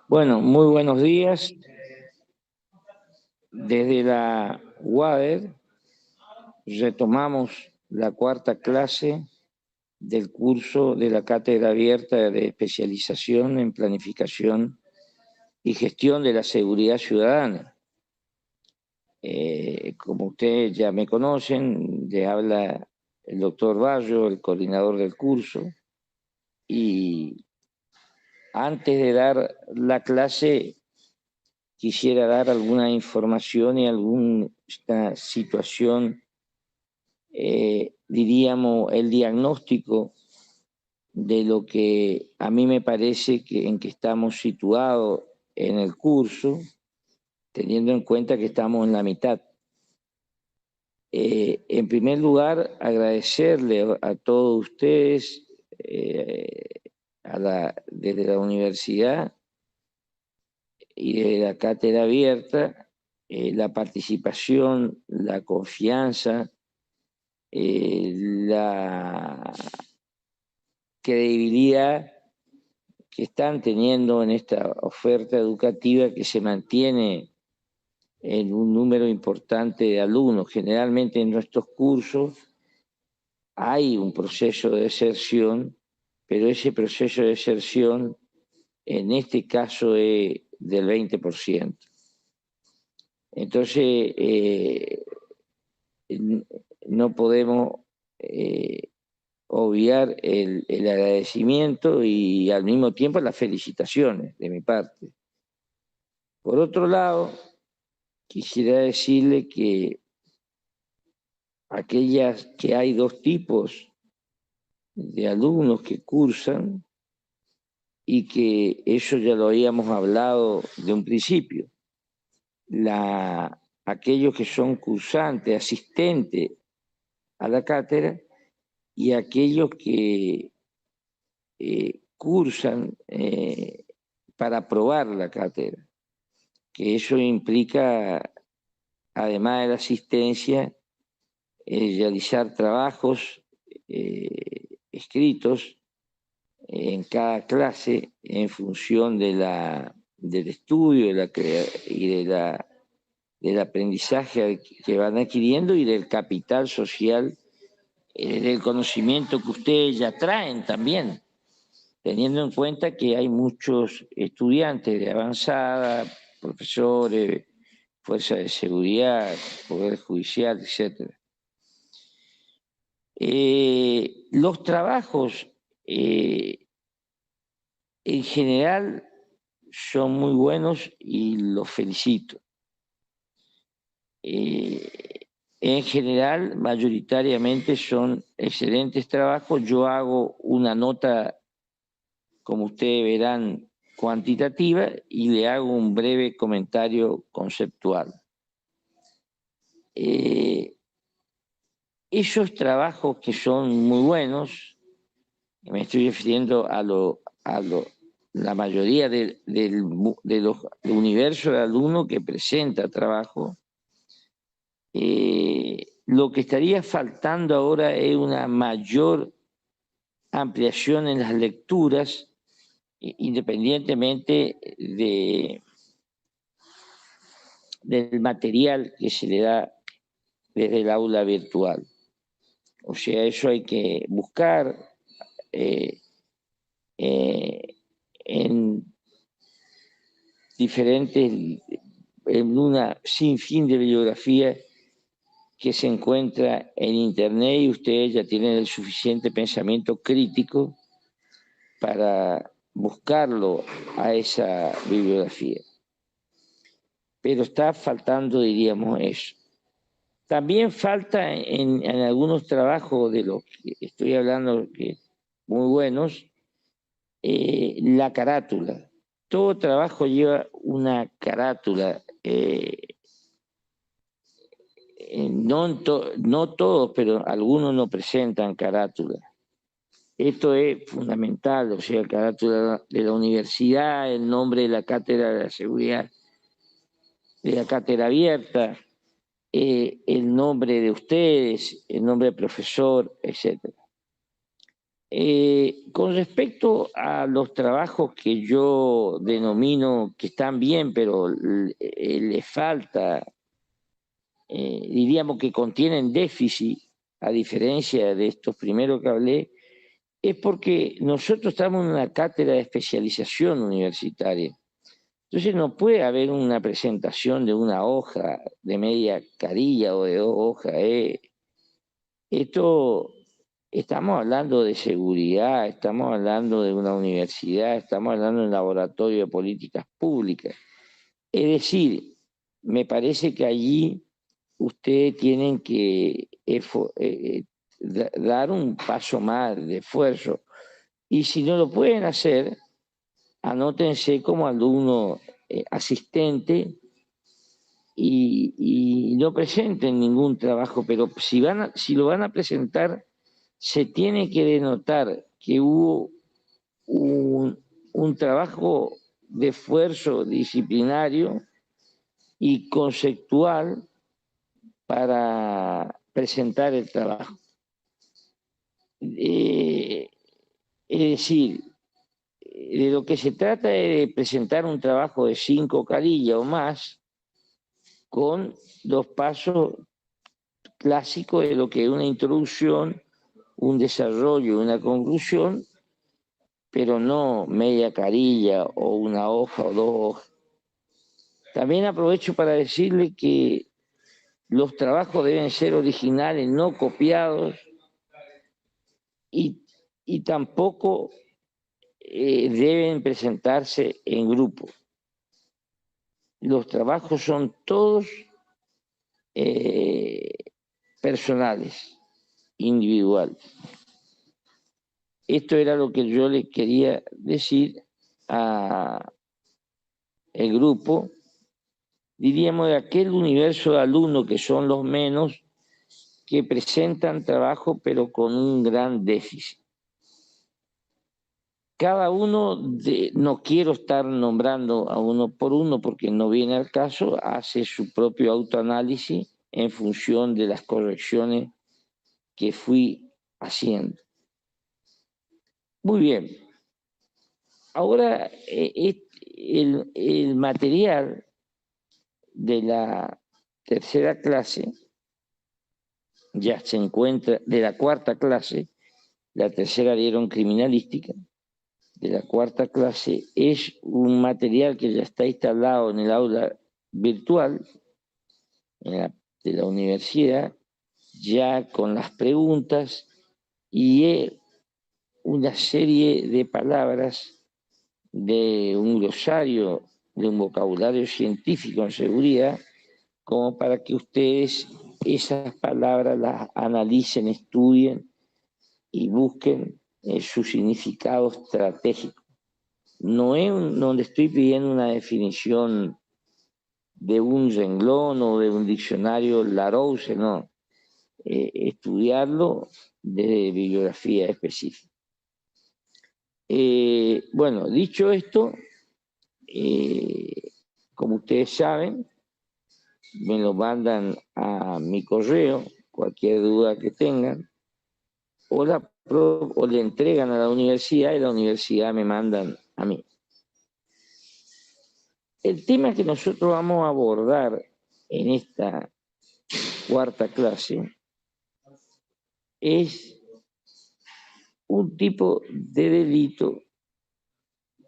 Bueno, muy buenos días. Desde la UADER retomamos la cuarta clase del curso de la Cátedra Abierta de Especialización en Planificación y Gestión de la Seguridad Ciudadana. Como ustedes ya me conocen, le habla el doctor Barrio, el coordinador del curso, y antes de dar la clase quisiera dar alguna información y alguna situación, diríamos, el diagnóstico de lo que a mí me parece en que estamos situados en el curso, teniendo en cuenta que estamos en la mitad. En primer lugar, agradecerle a todos ustedes desde la universidad y de la cátedra abierta, la participación, la confianza, la credibilidad que están teniendo en esta oferta educativa que se mantiene en un número importante de alumnos. Generalmente en nuestros cursos hay un proceso de deserción, pero ese proceso de deserción en este caso es del 20%. Entonces, no podemos obviar el agradecimiento y al mismo tiempo las felicitaciones de mi parte. Por otro lado, quisiera decirle que hay dos tipos de alumnos que cursan y que eso ya lo habíamos hablado de un principio. Aquellos que son cursantes, asistentes a la cátedra, y aquellos que cursan para aprobar la cátedra, que eso implica, además de la asistencia, realizar trabajos escritos en cada clase en función del estudio y del aprendizaje que van adquiriendo y del capital social, del conocimiento que ustedes ya traen también, teniendo en cuenta que hay muchos estudiantes de avanzada, profesores, fuerzas de seguridad, poder judicial, etc. Los trabajos en general son muy buenos y los felicito. En general, mayoritariamente son excelentes trabajos. Yo hago una nota, como ustedes verán, cuantitativa y le hago un breve comentario conceptual. Esos trabajos que son muy buenos, me estoy refiriendo a la mayoría del universo de alumnos que presenta trabajo, lo que estaría faltando ahora es una mayor ampliación en las lecturas, independientemente del material que se le da desde el aula virtual. O sea, eso hay que buscar en una sinfín de bibliografía que se encuentra en internet, y ustedes ya tienen el suficiente pensamiento crítico para buscarlo a esa bibliografía. Pero está faltando, diríamos, eso. También falta en algunos trabajos de los que estoy hablando, que muy buenos, la carátula. Todo trabajo lleva una carátula. No todos, pero algunos no presentan carátula. Esto es fundamental, o sea, carátula de la universidad, el nombre de la cátedra de la seguridad, de la cátedra abierta, el nombre de ustedes, el nombre del profesor, etc. Con respecto a los trabajos que yo denomino que están bien, pero le falta, diríamos que contienen déficit, a diferencia de estos primeros que hablé, es porque nosotros estamos en una cátedra de especialización universitaria. Entonces no puede haber una presentación de una hoja de media carilla o de 2 hojas. Esto, estamos hablando de seguridad, estamos hablando de una universidad, estamos hablando de un laboratorio de políticas públicas. Es decir, me parece que allí ustedes tienen que dar un paso más de esfuerzo. Y si no lo pueden hacer, anótense como alumno asistente y no presenten ningún trabajo, pero si lo van a presentar, se tiene que denotar que hubo un trabajo de esfuerzo disciplinario y conceptual para presentar el trabajo. Es decir, de lo que se trata es de presentar un trabajo de 5 carillas o más con 2 pasos clásicos de lo que es una introducción, un desarrollo, una conclusión, pero no media carilla o una hoja o 2 hojas. También aprovecho para decirle que los trabajos deben ser originales, no copiados, y tampoco deben presentarse en grupo. Los trabajos son todos personales, individuales. Esto era lo que yo le quería decir al grupo, diríamos, de aquel universo de alumnos que son los menos, que presentan trabajo pero con un gran déficit. Cada uno, no quiero estar nombrando a uno por uno porque no viene al caso, hace su propio autoanálisis en función de las correcciones que fui haciendo. Muy bien. Ahora, el material de la tercera clase ya se encuentra, de la cuarta clase, la tercera dieron criminalística, de la cuarta clase es un material que ya está instalado en el aula virtual de la universidad, ya con las preguntas y una serie de palabras de un glosario, de un vocabulario científico en seguridad, como para que ustedes esas palabras las analicen, estudien y busquen su significado estratégico. No es donde estoy pidiendo una definición de un renglón o de un diccionario Larousse, no. Estudiarlo de bibliografía específica. Bueno, dicho esto, como ustedes saben, me lo mandan a mi correo, cualquier duda que tengan, o le entregan a la universidad y la universidad me mandan a mí. El tema que nosotros vamos a abordar en esta cuarta clase es un tipo de delito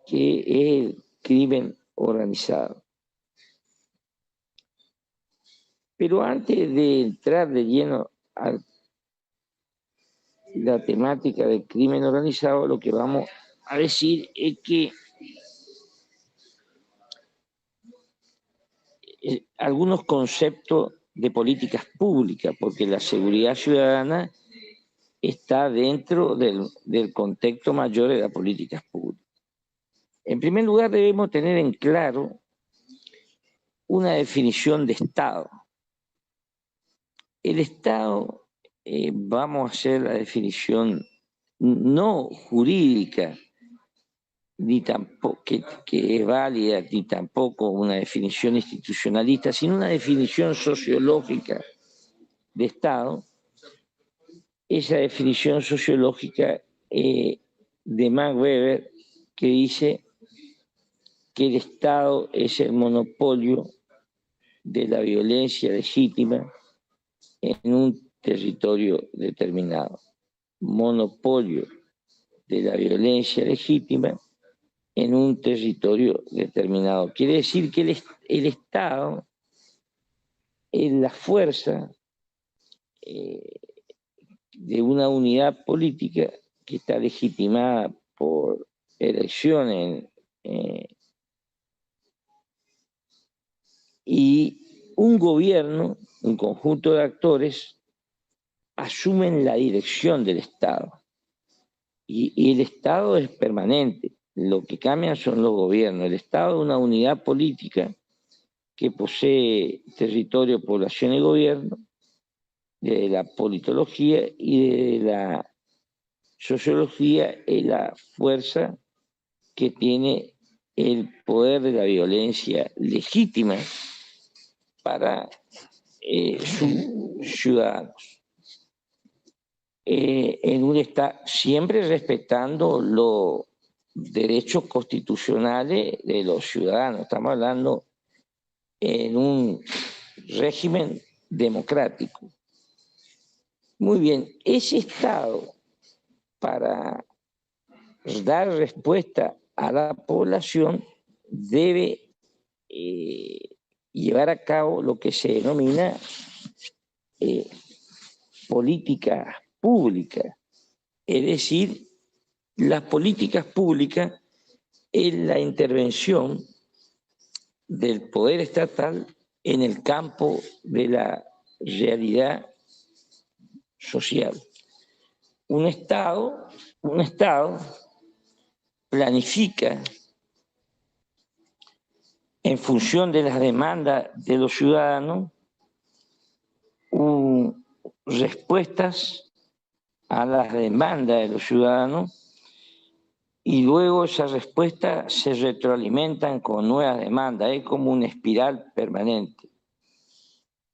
que es el crimen organizado. Pero antes de entrar de lleno a la temática del crimen organizado, lo que vamos a decir es que algunos conceptos de políticas públicas, porque la seguridad ciudadana está dentro del contexto mayor de las políticas públicas. En primer lugar, debemos tener en claro una definición de Estado. El Estado, vamos a hacer la definición no jurídica, ni tampoco que es válida, ni tampoco una definición institucionalista, sino una definición sociológica de Estado. Esa definición sociológica de Max Weber, que dice que el Estado es el monopolio de la violencia legítima en un territorio determinado. Monopolio de la violencia legítima en un territorio determinado. Quiere decir que el Estado es la fuerza de una unidad política que está legitimada por elecciones y un gobierno, un conjunto de actores, asumen la dirección del Estado. Y el Estado es permanente. Lo que cambian son los gobiernos. El Estado es una unidad política que posee territorio, población y gobierno, de la politología y de la sociología, es la fuerza que tiene el poder de la violencia legítima para sus ciudadanos. En un Estado, siempre respetando los derechos constitucionales de los ciudadanos. Estamos hablando en un régimen democrático. Muy bien, ese Estado, para dar respuesta a la población, debe llevar a cabo lo que se denomina políticas públicas. Es decir, las políticas públicas es la intervención del poder estatal en el campo de la realidad social. Un Estado planifica en función de las demandas de los ciudadanos respuestas a las demandas de los ciudadanos y luego esas respuestas se retroalimentan con nuevas demandas. Es como una espiral permanente.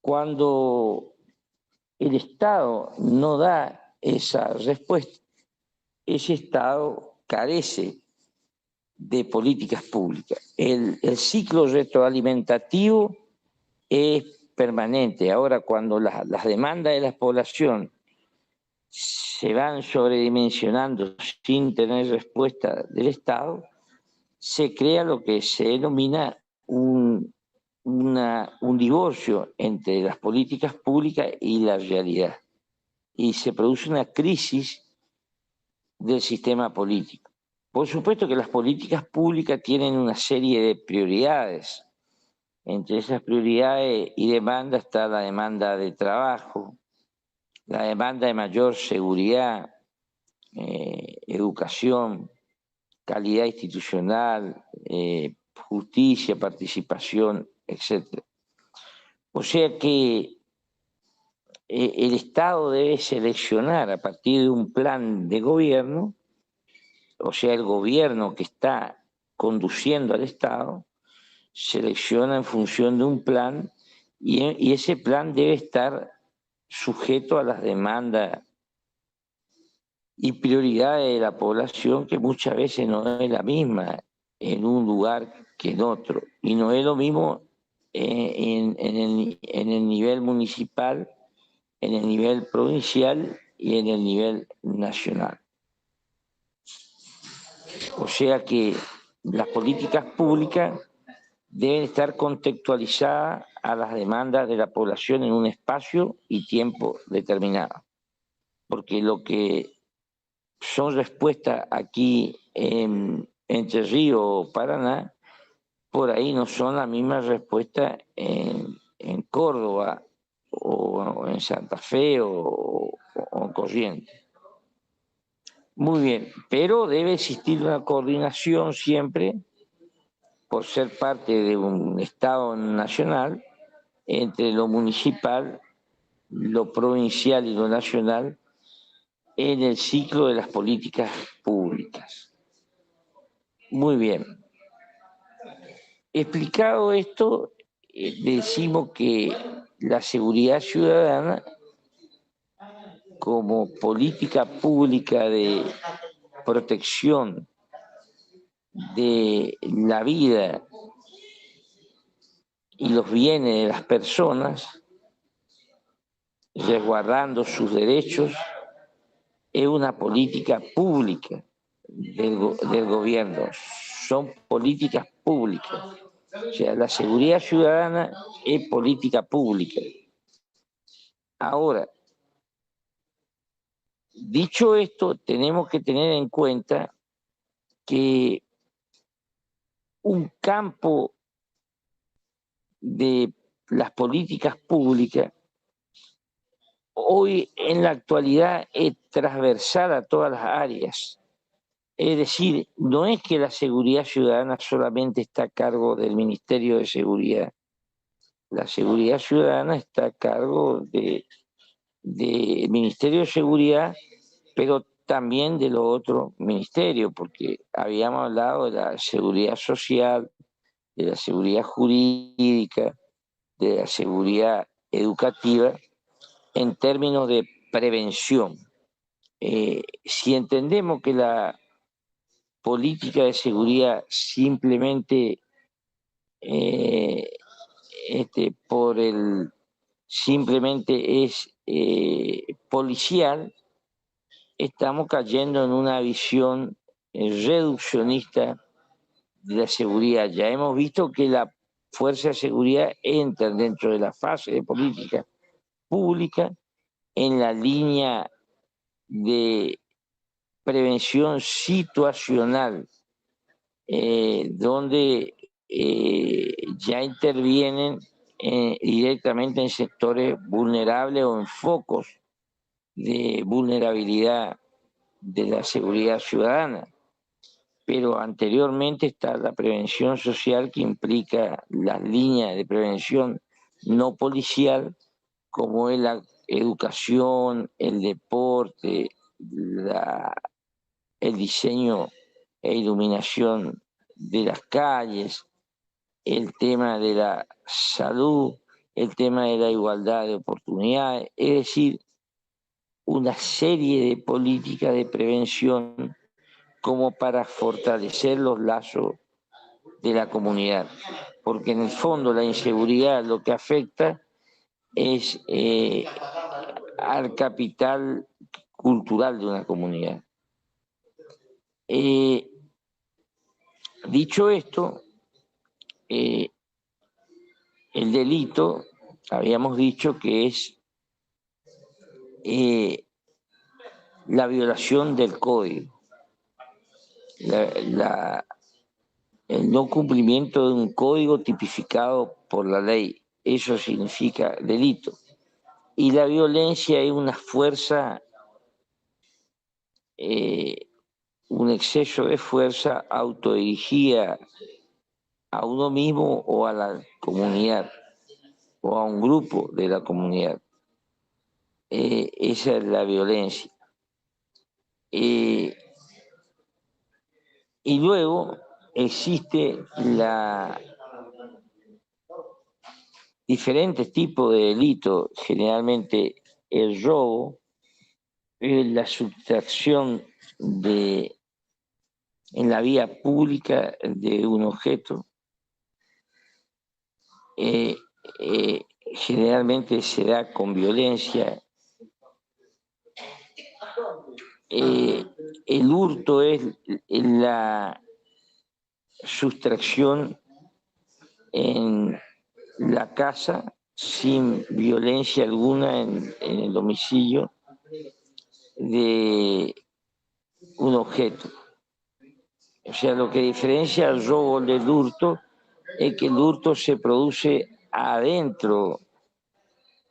Cuando el Estado no da esa respuesta, ese Estado carece de políticas públicas. El ciclo retroalimentativo es permanente. Ahora, cuando las demandas de la población se van sobredimensionando sin tener respuesta del Estado, se crea lo que se denomina un divorcio entre las políticas públicas y la realidad. Y se produce una crisis del sistema político. Por supuesto que las políticas públicas tienen una serie de prioridades. Entre esas prioridades y demandas está la demanda de trabajo, la demanda de mayor seguridad, educación, calidad institucional, justicia, participación, etc. O sea que el Estado debe seleccionar a partir de un plan de gobierno, o sea, el gobierno que está conduciendo al Estado, selecciona en función de un plan y ese plan debe estar sujeto a las demandas y prioridades de la población, que muchas veces no es la misma en un lugar que en otro. Y no es lo mismo en el nivel municipal, en el nivel provincial y en el nivel nacional. O sea que las políticas públicas deben estar contextualizadas a las demandas de la población en un espacio y tiempo determinado. Porque lo que son respuestas aquí en Entre Ríos o Paraná, por ahí no son las mismas respuestas en Córdoba o en Santa Fe o en Corrientes. Muy bien, pero debe existir una coordinación siempre, por ser parte de un Estado nacional, entre lo municipal, lo provincial y lo nacional, en el ciclo de las políticas públicas. Muy bien. Explicado esto, decimos que la seguridad ciudadana, como política pública de protección de la vida y los bienes de las personas, resguardando sus derechos, es una política pública del gobierno. Son políticas públicas. O sea, la seguridad ciudadana es política pública. Ahora, dicho esto, tenemos que tener en cuenta que un campo de las políticas públicas hoy en la actualidad es transversal a todas las áreas. Es decir, no es que la seguridad ciudadana solamente está a cargo del Ministerio de Seguridad. La seguridad ciudadana está a cargo del Ministerio de Seguridad, pero también de los otros ministerios, porque habíamos hablado de la seguridad social, de la seguridad jurídica, de la seguridad educativa, en términos de prevención. Si entendemos que la política de seguridad simplemente simplemente es policial, estamos cayendo en una visión reduccionista de la seguridad. Ya hemos visto que la fuerza de seguridad entra dentro de la fase de política pública en la línea de prevención situacional, donde ya intervienen directamente en sectores vulnerables o en focos de vulnerabilidad de la seguridad ciudadana. Pero anteriormente está la prevención social, que implica las líneas de prevención no policial, como es la educación, el deporte, el diseño e iluminación de las calles, el tema de la salud, el tema de la igualdad de oportunidades, es decir, una serie de políticas de prevención como para fortalecer los lazos de la comunidad, porque en el fondo la inseguridad lo que afecta es al capital cultural de una comunidad. Dicho esto, el delito, habíamos dicho que es la violación del código, el no cumplimiento de un código tipificado por la ley. Eso significa delito. Y la violencia es una fuerza, un exceso de fuerza autodirigida a uno mismo o a la comunidad o a un grupo de la comunidad. Esa es la violencia. Y luego existe diferentes tipos de delitos, generalmente el robo, la sustracción en la vía pública de un objeto, generalmente se da con violencia. El hurto es la sustracción en la casa sin violencia alguna en el domicilio de un objeto. O sea, lo que diferencia el robo del hurto es que el hurto se produce adentro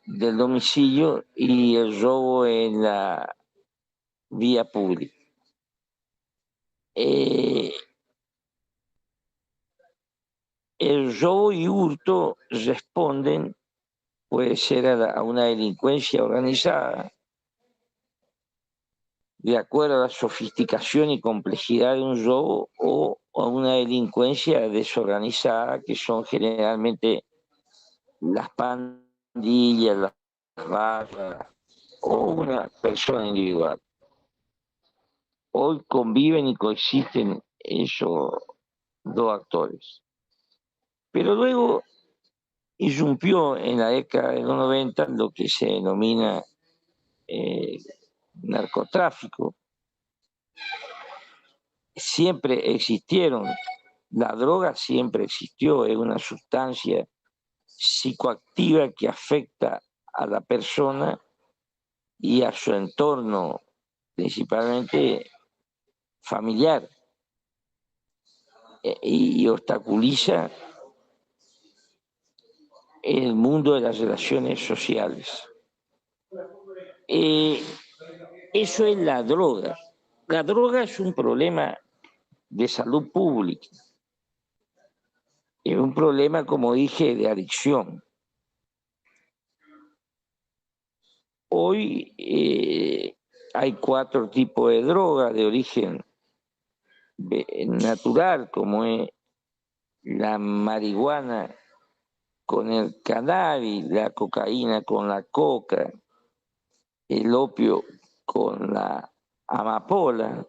del domicilio y el robo en la vía pública. El robo y hurto responden, puede ser a una delincuencia organizada, de acuerdo a la sofisticación y complejidad de un robo, o a una delincuencia desorganizada, que son generalmente las pandillas, las barras o una persona individual. hoy conviven y coexisten esos dos actores. Pero luego irrumpió en la década de los 90 lo que se denomina narcotráfico. Siempre existieron, la droga siempre existió, es una sustancia psicoactiva que afecta a la persona y a su entorno, principalmente familiar, y obstaculiza el mundo de las relaciones sociales. Eso es la droga. La droga es un problema de salud pública. Es un problema, como dije, de adicción. Hoy hay 4 tipos de droga de origen natural, como es la marihuana con el cannabis, la cocaína con la coca, el opio con la amapola,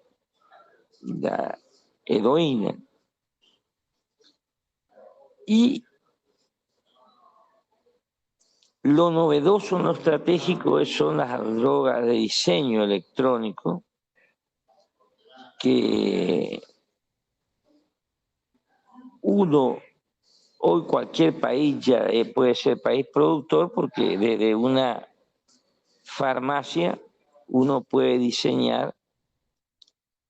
la heroína. Y lo novedoso, no estratégico, son las drogas de diseño electrónico, que hoy cualquier país ya puede ser país productor, porque desde una farmacia uno puede diseñar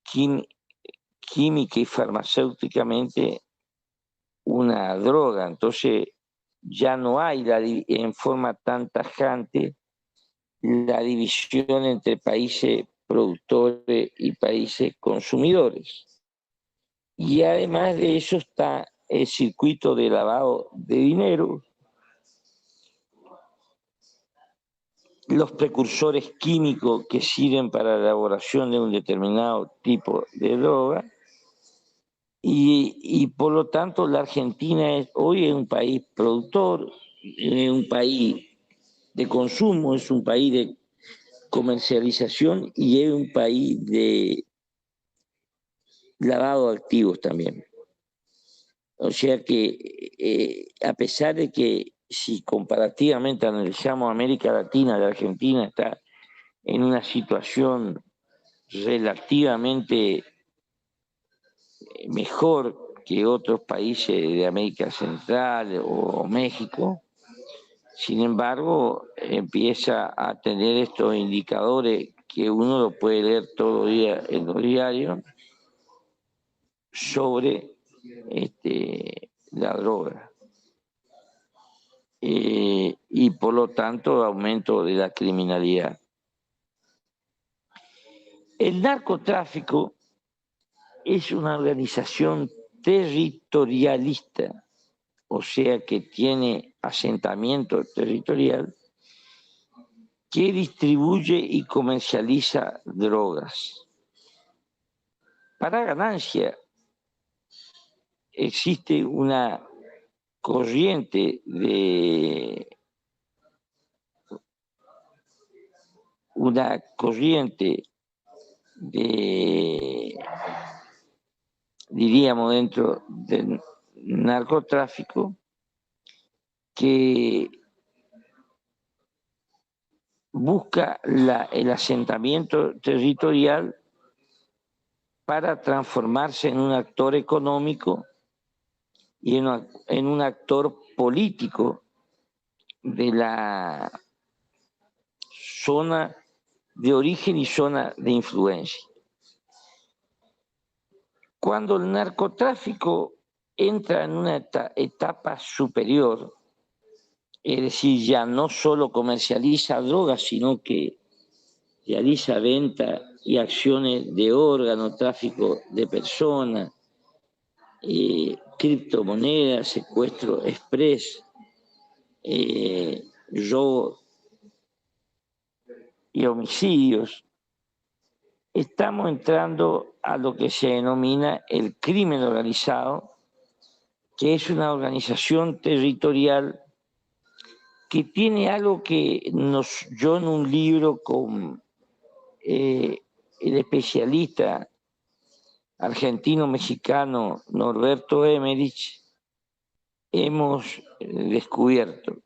química y farmacéuticamente una droga. Entonces ya no hay en forma tan tajante la división entre países productores y países consumidores. Y además de eso está el circuito de lavado de dinero, los precursores químicos que sirven para la elaboración de un determinado tipo de droga, y por lo tanto la Argentina hoy es un país productor, es un país de consumo, es un país de comercialización y es un país de lavado de activos también. O sea que a pesar de que si comparativamente analizamos América Latina, la Argentina está en una situación relativamente mejor que otros países de América Central o México, sin embargo empieza a tener estos indicadores que uno lo puede leer todo el día en los diarios sobre la droga. Y por lo tanto aumento de la criminalidad. El narcotráfico es una organización territorialista, o sea que tiene asentamiento territorial, que distribuye y comercializa drogas. Para ganancia existe una corriente diríamos, dentro del narcotráfico, que busca el asentamiento territorial para transformarse en un actor económico y en un actor político de la zona de origen y zona de influencia. Cuando el narcotráfico entra en una etapa superior, es decir, ya no solo comercializa drogas, sino que realiza venta y acciones de órganos, tráfico de personas, criptomonedas, secuestro express, robo y homicidios, estamos entrando a lo que se denomina el crimen organizado, que es una organización territorial que tiene algo que yo en un libro con el especialista argentino-mexicano Norberto Emmerich hemos descubierto.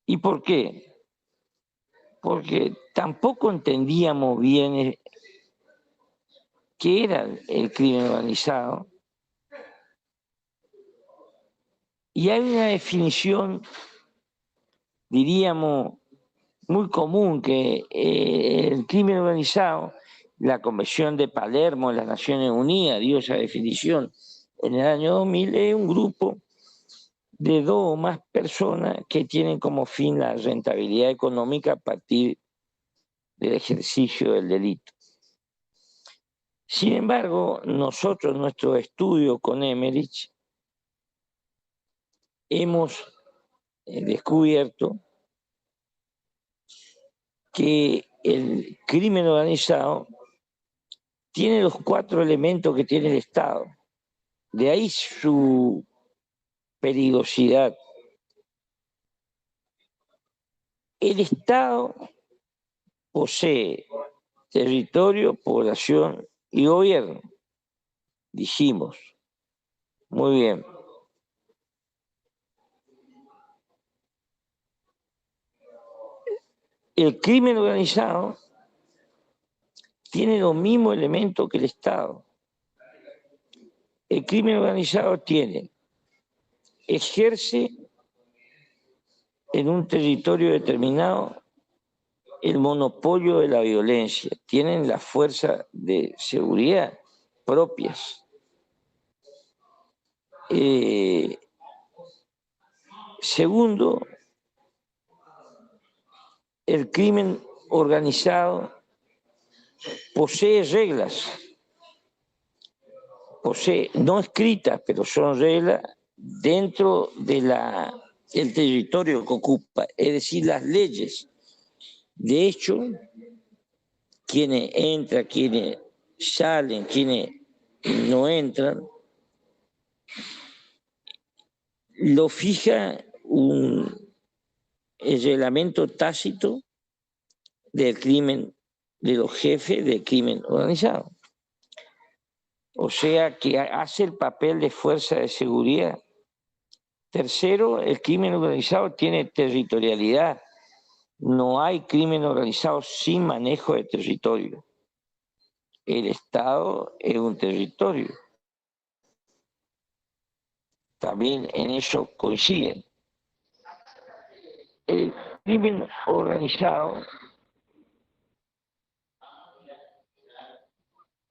¿Y por qué? Porque tampoco entendíamos bien qué era el crimen organizado. Y hay una definición, diríamos, muy común, que el crimen organizado, la Convención de Palermo de las Naciones Unidas dio esa definición en el año 2000, es un grupo de 2 o más personas que tienen como fin la rentabilidad económica a partir del ejercicio del delito. Sin embargo, nosotros, en nuestro estudio con Emmerich, hemos descubierto que el crimen organizado tiene los 4 elementos que tiene el Estado. De ahí su peligrosidad. El Estado posee territorio, población y gobierno. Dijimos. Muy bien. El crimen organizado tiene los mismos elementos que el Estado. El crimen organizado ejerce en un territorio determinado el monopolio de la violencia, tienen las fuerzas de seguridad propias. Segundo, el crimen organizado posee reglas, no escritas, pero son reglas dentro del territorio que ocupa, es decir, las leyes. De hecho, quienes entran, quienes salen, quienes no entran, lo fija el reglamento tácito del crimen, de los jefes del crimen organizado. O sea que hace el papel de fuerza de seguridad. Tercero, el crimen organizado tiene territorialidad. No hay crimen organizado sin manejo de territorio. El Estado es un territorio. También en eso coinciden. El crimen organizado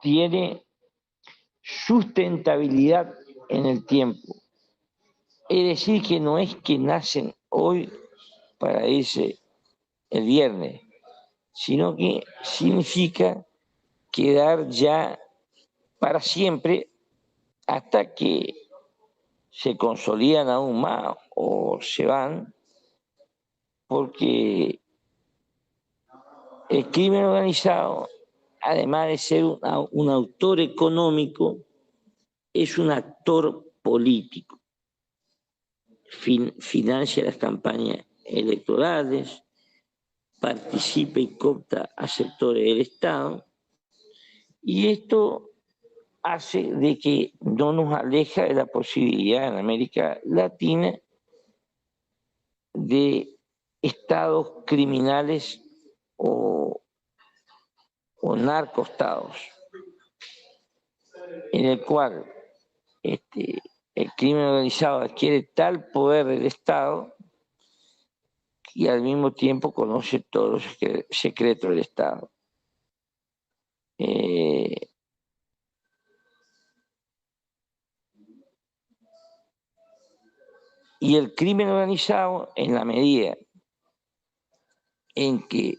tiene sustentabilidad en el tiempo. Es decir, que no es que nacen hoy para irse el viernes, sino que significa quedar ya para siempre hasta que se consolidan aún más o se van, porque el crimen organizado, además de ser un autor económico, es un actor político. Financia las campañas electorales, participa y coopta a sectores del Estado, y esto hace de que no nos aleja de la posibilidad en América Latina de estados criminales o narcoestados, en el cual el crimen organizado adquiere tal poder del Estado y al mismo tiempo conoce todos los secretos del Estado. Y el crimen organizado, en la medida en que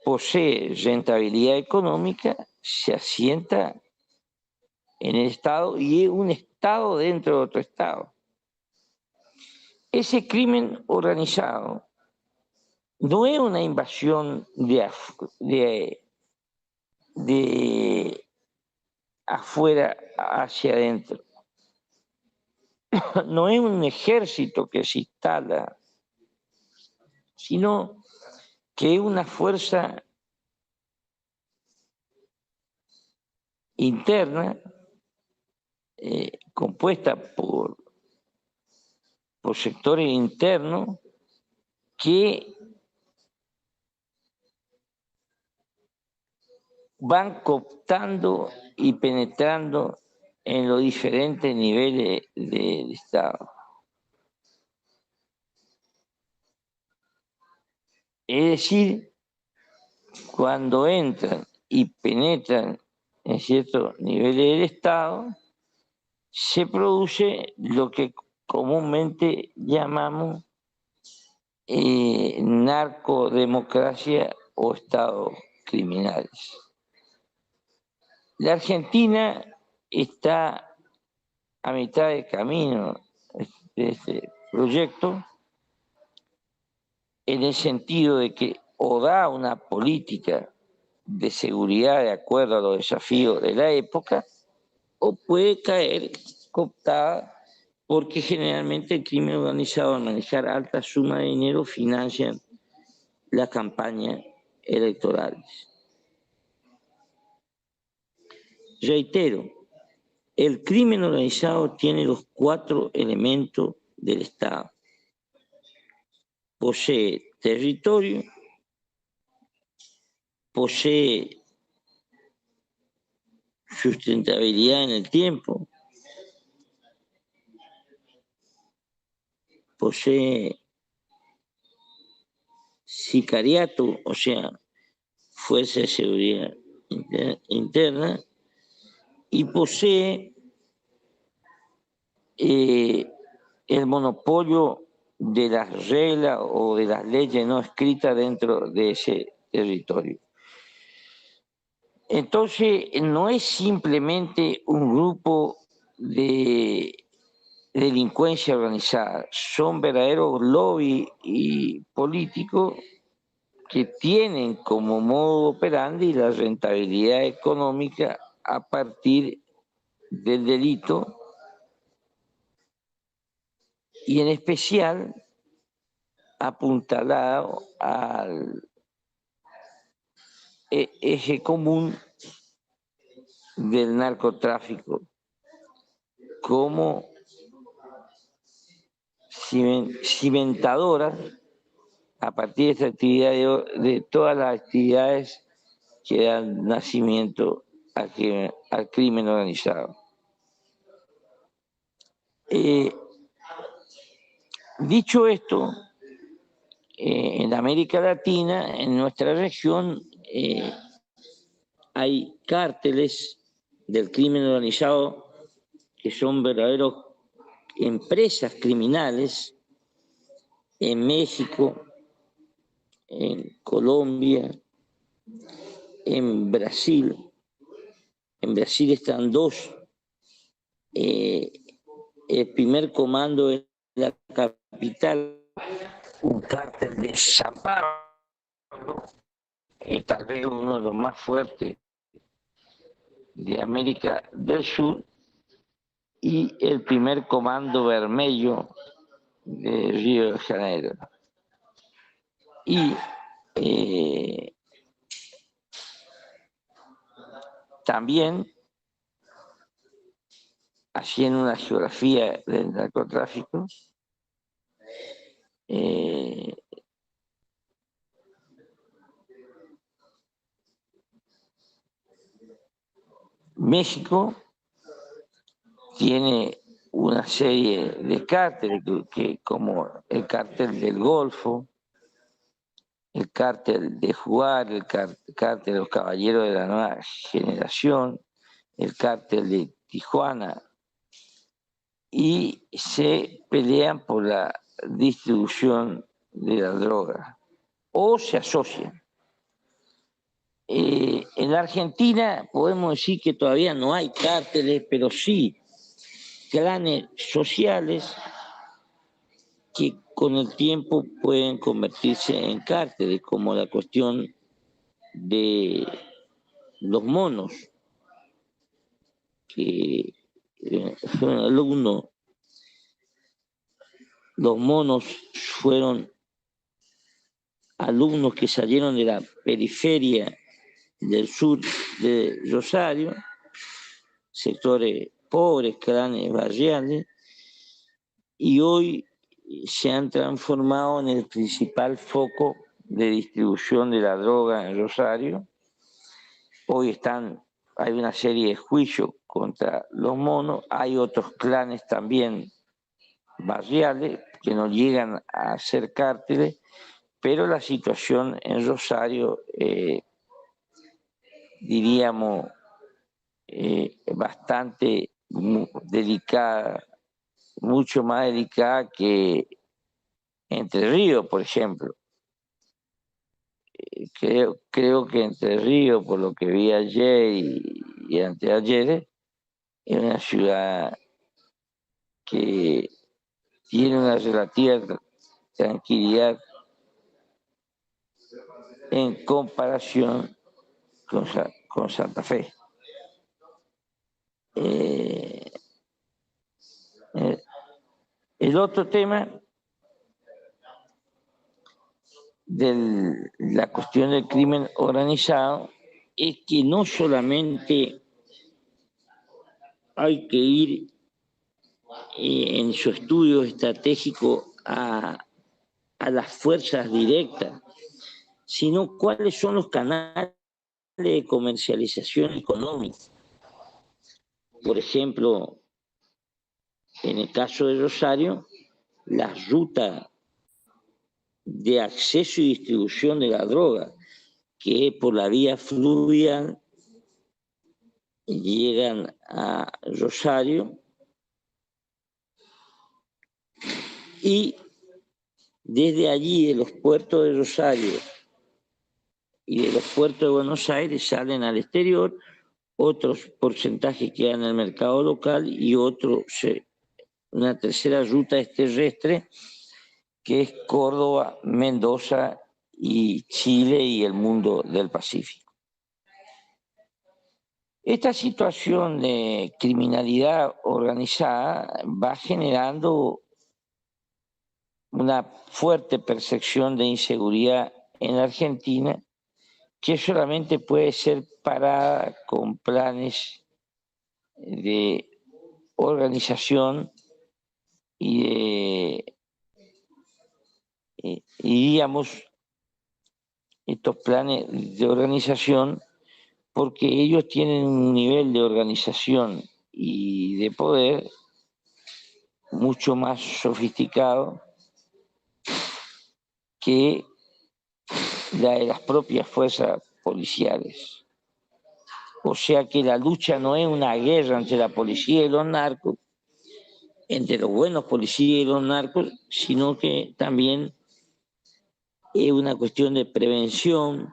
posee rentabilidad económica, se asienta en el Estado y es un Estado dentro de otro Estado. Ese crimen organizado no es una invasión de afuera hacia adentro. No es un ejército que se instala sino que es una fuerza interna compuesta por sectores internos que van cooptando y penetrando en los diferentes niveles del Estado. Es decir, cuando entran y penetran en ciertos niveles del Estado, se produce lo que comúnmente llamamos narcodemocracia o estados criminales. La Argentina está a mitad de camino de este proyecto, en el sentido de que o da una política de seguridad de acuerdo a los desafíos de la época, o puede caer cooptada porque generalmente el crimen organizado al manejar alta suma de dinero financian las campañas electorales. Reitero, el crimen organizado tiene los 4 elementos del Estado. Posee territorio, posee sustentabilidad en el tiempo, posee sicariato, o sea, fuerza de seguridad interna, y posee el monopolio de las reglas o de las leyes no escritas dentro de ese territorio. Entonces, no es simplemente un grupo de delincuencia organizada, son verdaderos lobbies y políticos que tienen como modo operandi la rentabilidad económica a partir del delito y en especial apuntalado al eje común del narcotráfico como cimentadoras a partir de esta actividad de todas las actividades que dan nacimiento al crimen organizado. Dicho esto, en América Latina, en nuestra región, hay cárteles del crimen organizado que son verdaderos empresas criminales en México, en Colombia, en Brasil. En Brasil están 2. El primer comando de la capital, un cártel de Sao Paulo, tal vez uno de los más fuertes de América del Sur, y el primer comando vermelho de Río de Janeiro. Y también, haciendo una geografía del narcotráfico, México tiene una serie de cárteles como el cártel del Golfo, el cártel de Juárez, el cártel de los Caballeros de la Nueva Generación, el cártel de Tijuana, y se pelean por la distribución de la droga o se asocian. En la Argentina podemos decir que todavía no hay cárteles, pero sí clanes sociales que con el tiempo pueden convertirse en cárteles, como la cuestión de los monos, que fueron alumnos. Los monos fueron alumnos que salieron de la periferia del sur de Rosario, sectores pobres, clanes barriales, y hoy se han transformado en el principal foco de distribución de la droga en Rosario. Hoy hay una serie de juicios contra los monos, hay otros clanes también barriales que no llegan a ser cárteles, pero la situación en Rosario, diríamos, bastante delicada, mucho más delicada que Entre Ríos, por ejemplo. Creo que Entre Ríos, por lo que vi ayer y anteayer, es una ciudad que tiene una relativa tranquilidad en comparación con Santa Fe. El otro tema de la cuestión del crimen organizado es que no solamente hay que ir en su estudio estratégico a las fuerzas directas, sino cuáles son los canales de comercialización económica. Por ejemplo, en el caso de Rosario, las rutas de acceso y distribución de la droga, que por la vía fluvial llegan a Rosario y desde allí, de los puertos de Rosario y de los puertos de Buenos Aires, salen al exterior, otros porcentajes quedan en el mercado local y una tercera ruta es terrestre, que es Córdoba, Mendoza y Chile y el mundo del Pacífico. Esta situación de criminalidad organizada va generando una fuerte percepción de inseguridad en Argentina, que solamente puede ser parada con planes de organización y digamos, estos planes de organización, porque ellos tienen un nivel de organización y de poder mucho más sofisticado que la de las propias fuerzas policiales. O sea que la lucha no es una guerra entre la policía y los narcos, entre los buenos policías y los narcos, sino que también es una cuestión de prevención,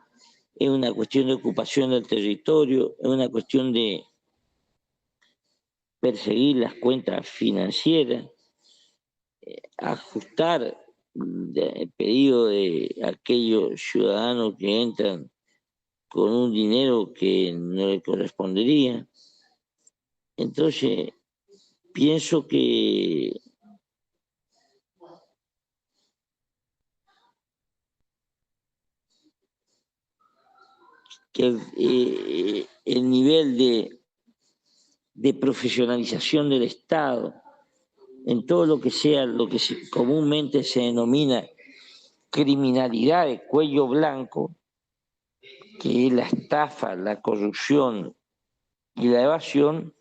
es una cuestión de ocupación del territorio, es una cuestión de perseguir las cuentas financieras, ajustar el pedido de aquellos ciudadanos que entran con un dinero que no le correspondería. Entonces, pienso que el nivel de profesionalización del Estado en todo lo que sea lo que comúnmente se denomina criminalidad de cuello blanco, que es la estafa, la corrupción y la evasión,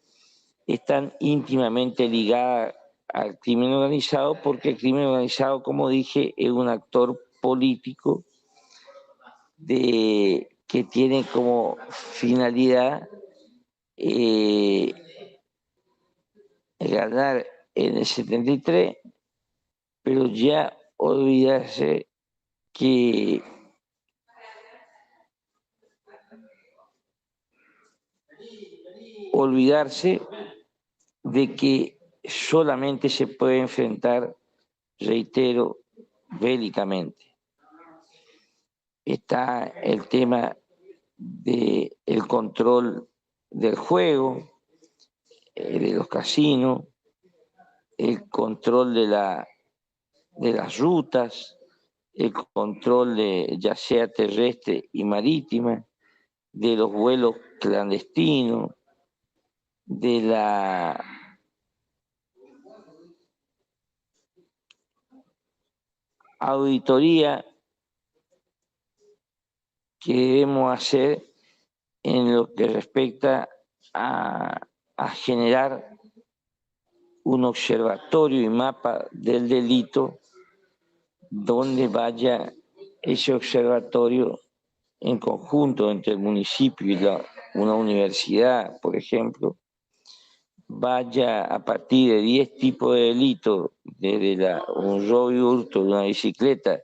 están íntimamente ligadas al crimen organizado, porque el crimen organizado, como dije, es un actor político que tiene como finalidad ganar en el 73, pero ya olvidarse de que solamente se puede enfrentar, reitero, bélicamente. Está el tema del control del juego, de los casinos, el control de las rutas, el control de, ya sea terrestre y marítima, de los vuelos clandestinos, de la auditoría que debemos hacer en lo que respecta a generar un observatorio y mapa del delito donde vaya ese observatorio en conjunto entre el municipio y una universidad, por ejemplo, vaya a partir de 10 tipos de delitos, desde un robo y hurto de una bicicleta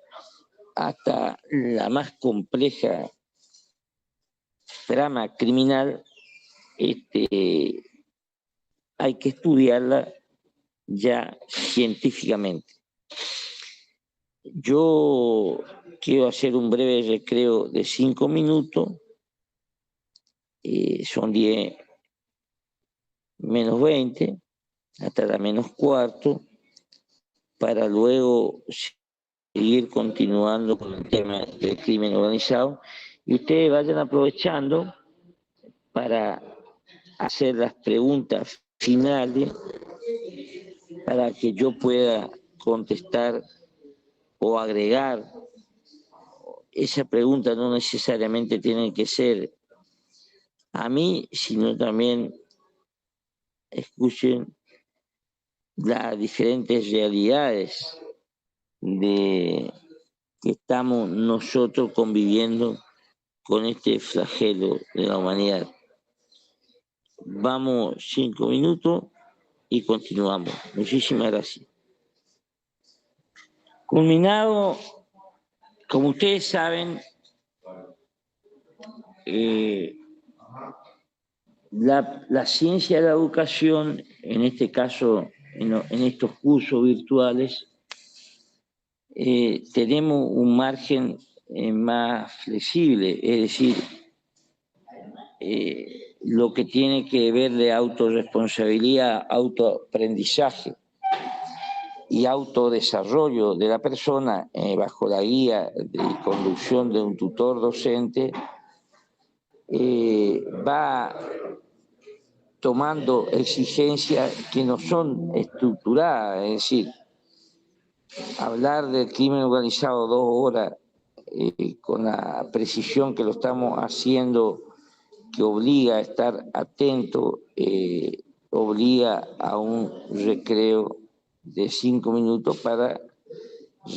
hasta la más compleja trama criminal, hay que estudiarla ya científicamente. Yo quiero hacer un breve recreo de 5 minutos, son 10 menos 20, hasta la menos cuarto, para luego seguir continuando con el tema del crimen organizado, y ustedes vayan aprovechando para hacer las preguntas finales para que yo pueda contestar o agregar. Esa pregunta no necesariamente tiene que ser a mí, sino también escuchen las diferentes realidades de que estamos nosotros conviviendo con este flagelo de la humanidad. Vamos 5 minutos y continuamos. Muchísimas gracias. Culminado, como ustedes saben, la ciencia de la educación, en este caso, en estos cursos virtuales, tenemos un margen más flexible, es decir, lo que tiene que ver de autorresponsabilidad, autoaprendizaje y autodesarrollo de la persona bajo la guía y conducción de un tutor docente, va tomando exigencias que no son estructuradas, es decir, hablar del crimen organizado 2 horas con la precisión que lo estamos haciendo, que obliga a estar atento, obliga a un recreo de 5 minutos para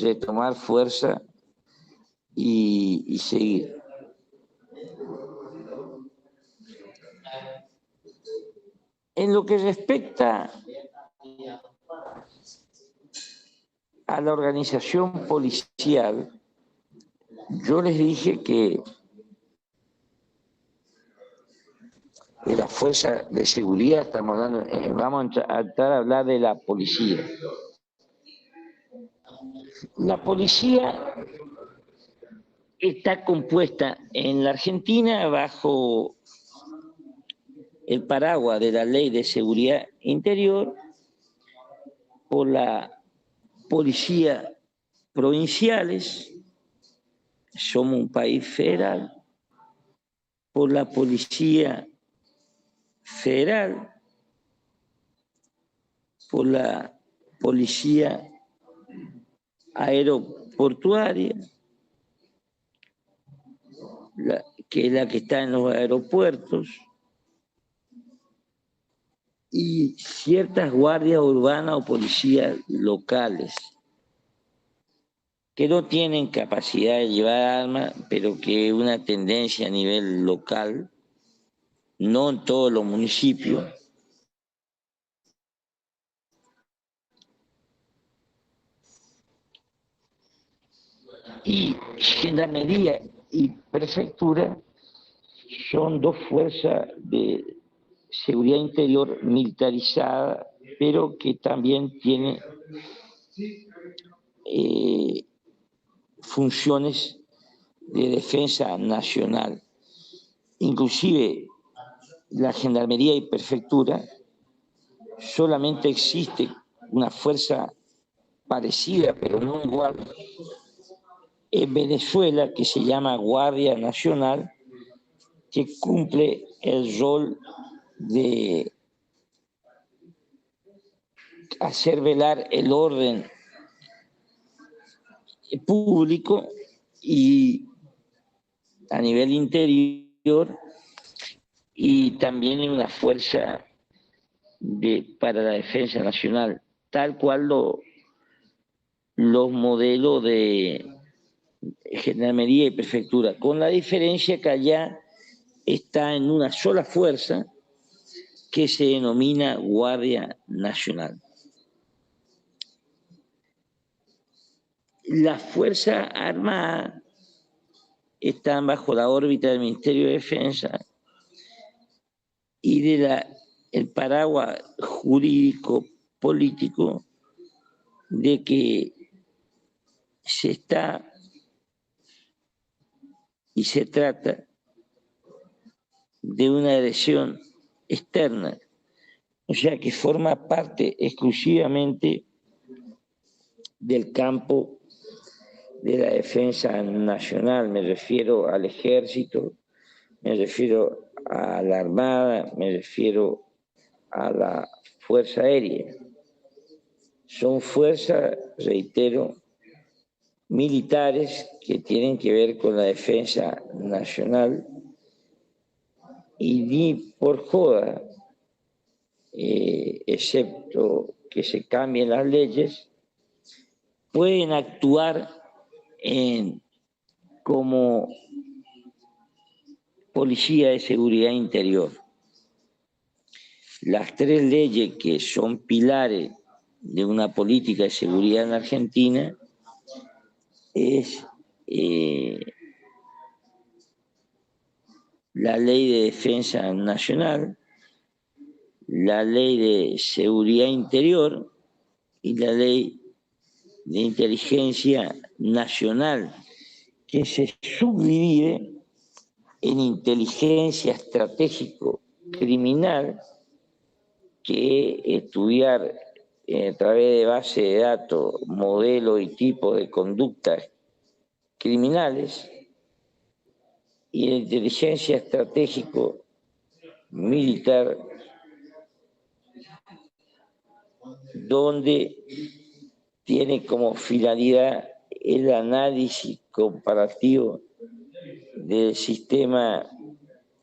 retomar fuerza y seguir. En lo que respecta a la organización policial, yo les dije que de la fuerza de seguridad, estamos hablando, vamos a entrar a hablar de la policía. La policía está compuesta en la Argentina bajo el paraguas de la Ley de Seguridad Interior por la policía provinciales, somos un país federal, por la policía federal, por la policía aeroportuaria, que es la que está en los aeropuertos, y ciertas guardias urbanas o policías locales, que no tienen capacidad de llevar armas, pero que es una tendencia a nivel local, no en todos los municipios. Y Gendarmería y Prefectura son 2 fuerzas de seguridad interior militarizada, pero que también tiene funciones de defensa nacional. Inclusive la Gendarmería y Prefectura solamente existe una fuerza parecida, pero no igual, en Venezuela, que se llama Guardia Nacional, que cumple el rol de hacer velar el orden público y a nivel interior, y también en una fuerza para la defensa nacional, tal cual los modelos de gendarmería y prefectura, con la diferencia que allá está en una sola fuerza que se denomina Guardia Nacional. Las Fuerzas Armadas están bajo la órbita del Ministerio de Defensa y el paraguas jurídico político de que se está y se trata de una agresión externa, o sea que forma parte exclusivamente del campo de la defensa nacional. Me refiero al ejército, me refiero a la armada, me refiero a la fuerza aérea. Son fuerzas, reitero, militares que tienen que ver con la defensa nacional, y ni por joda, excepto que se cambien las leyes, pueden actuar como policía de seguridad interior. Las tres leyes que son pilares de una política de seguridad en Argentina es la Ley de Defensa Nacional, la Ley de Seguridad Interior y la Ley de Inteligencia Nacional, que se subdivide en inteligencia estratégico criminal, que estudiar a través de base de datos, modelos y tipos de conductas criminales, y la inteligencia estratégico militar, donde tiene como finalidad el análisis comparativo del sistema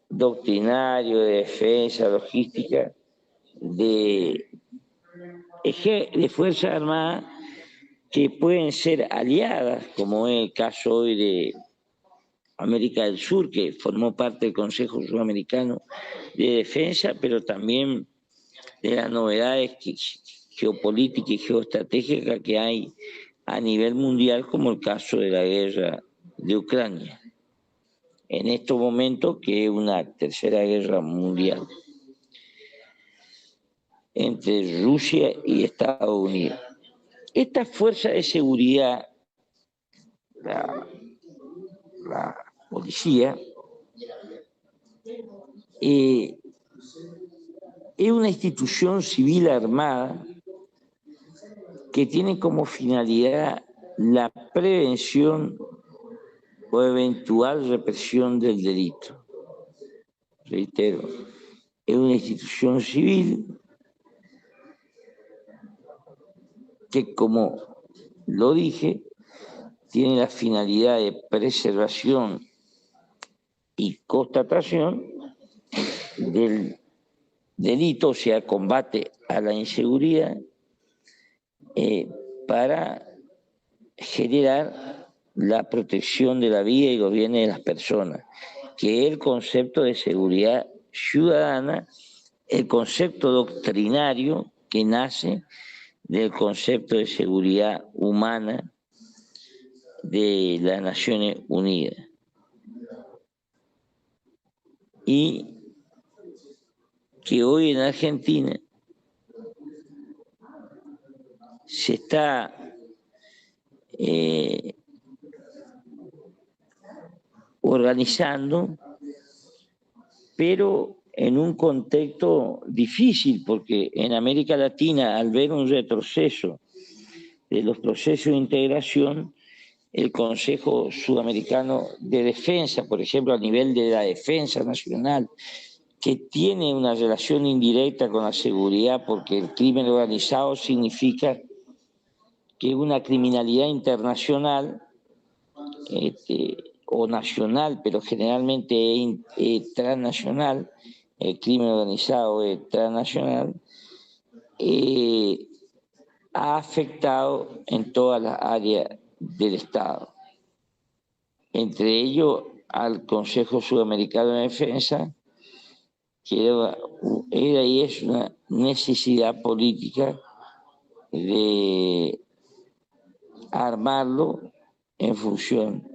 doctrinario de defensa, logística, de Fuerzas Armadas que pueden ser aliadas, como es el caso hoy de América del Sur, que formó parte del Consejo Sudamericano de Defensa, pero también de las novedades geopolíticas y geoestratégicas que hay a nivel mundial, como el caso de la guerra de Ucrania, en estos momentos, que es una tercera guerra mundial entre Rusia y Estados Unidos. Esta fuerza de seguridad, la policía, es una institución civil armada que tiene como finalidad la prevención o eventual represión del delito. Reitero, es una institución civil que, como lo dije, tiene la finalidad de preservación y constatación del delito, o sea, combate a la inseguridad, para generar la protección de la vida y los bienes de las personas, que es el concepto de seguridad ciudadana, el concepto doctrinario que nace del concepto de seguridad humana de las Naciones Unidas. Y que hoy en Argentina se está organizando, pero en un contexto difícil, porque en América Latina, al ver un retroceso de los procesos de integración, el Consejo Sudamericano de Defensa, por ejemplo, a nivel de la defensa nacional, que tiene una relación indirecta con la seguridad, porque el crimen organizado significa que una criminalidad internacional o nacional, pero generalmente es transnacional, el crimen organizado es transnacional, ha afectado en todas las áreas del Estado, entre ellos al Consejo Sudamericano de Defensa, que era y es una necesidad política de armarlo en función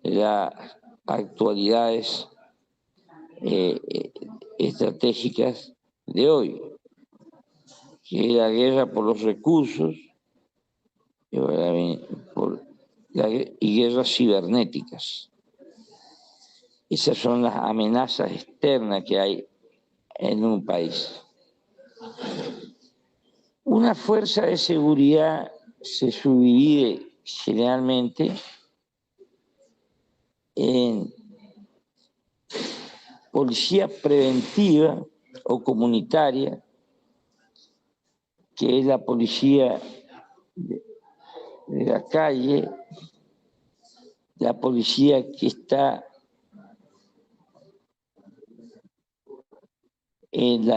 de las actualidades estratégicas de hoy, que es la guerra por los recursos y guerras cibernéticas. Esas son las amenazas externas que hay en un país. Una fuerza de seguridad se subdivide generalmente en policía preventiva o comunitaria, que es la policía de la calle, la policía que está en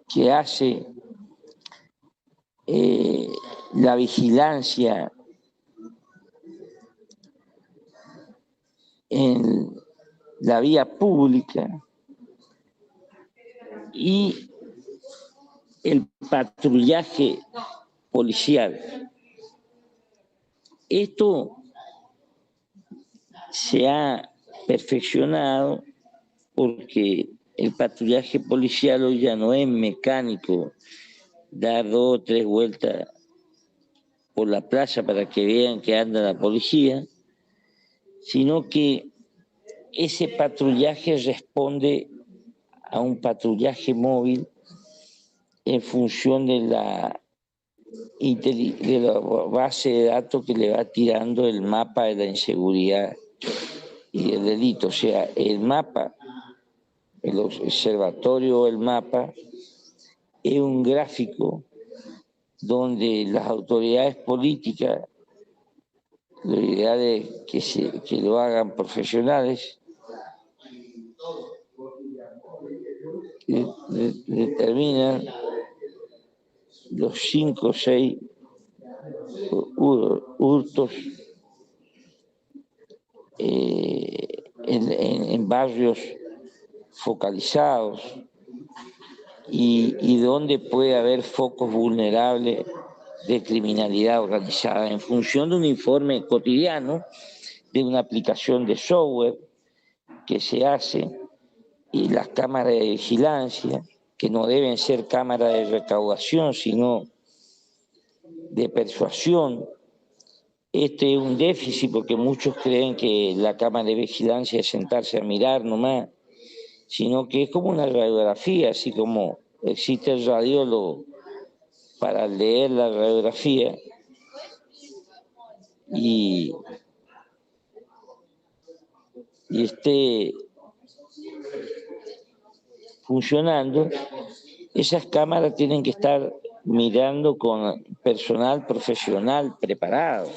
que hace la vigilancia en la vía pública y el patrullaje policial. Esto se ha perfeccionado porque el patrullaje policial hoy ya no es mecánico, dar 2 o 3 vueltas por la plaza para que vean que anda la policía, sino que ese patrullaje responde a un patrullaje móvil en función de la base de datos que le va tirando el mapa de la inseguridad y del delito. O sea, el mapa, el observatorio, el mapa, es un gráfico donde las autoridades políticas, lo ideal es que lo hagan profesionales, determinan los 5 o 6 hurtos en barrios focalizados y donde puede haber focos vulnerables de criminalidad organizada en función de un informe cotidiano de una aplicación de software que se hace y las cámaras de vigilancia, que no deben ser cámaras de recaudación, sino de persuasión. Este es un déficit porque muchos creen que la cámara de vigilancia es sentarse a mirar nomás, sino que es como una radiografía, así como existe el radiólogo para leer la radiografía y esté funcionando. Esas cámaras tienen que estar mirando con personal profesional preparado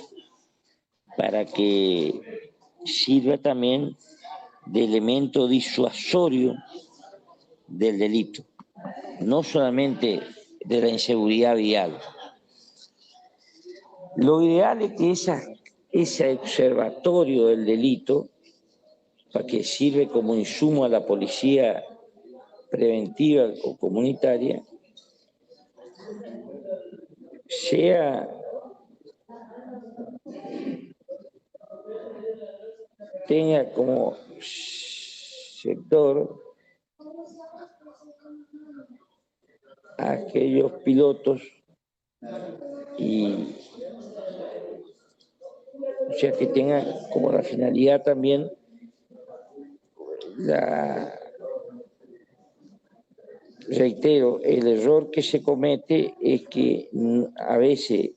para que sirva también de elemento disuasorio del delito, no solamente de la inseguridad vial. Lo ideal es que ese observatorio del delito, para que sirve como insumo a la policía preventiva o comunitaria, tenga como sector a aquellos pilotos y o sea que tengan como la finalidad también reitero, el error que se comete es que a veces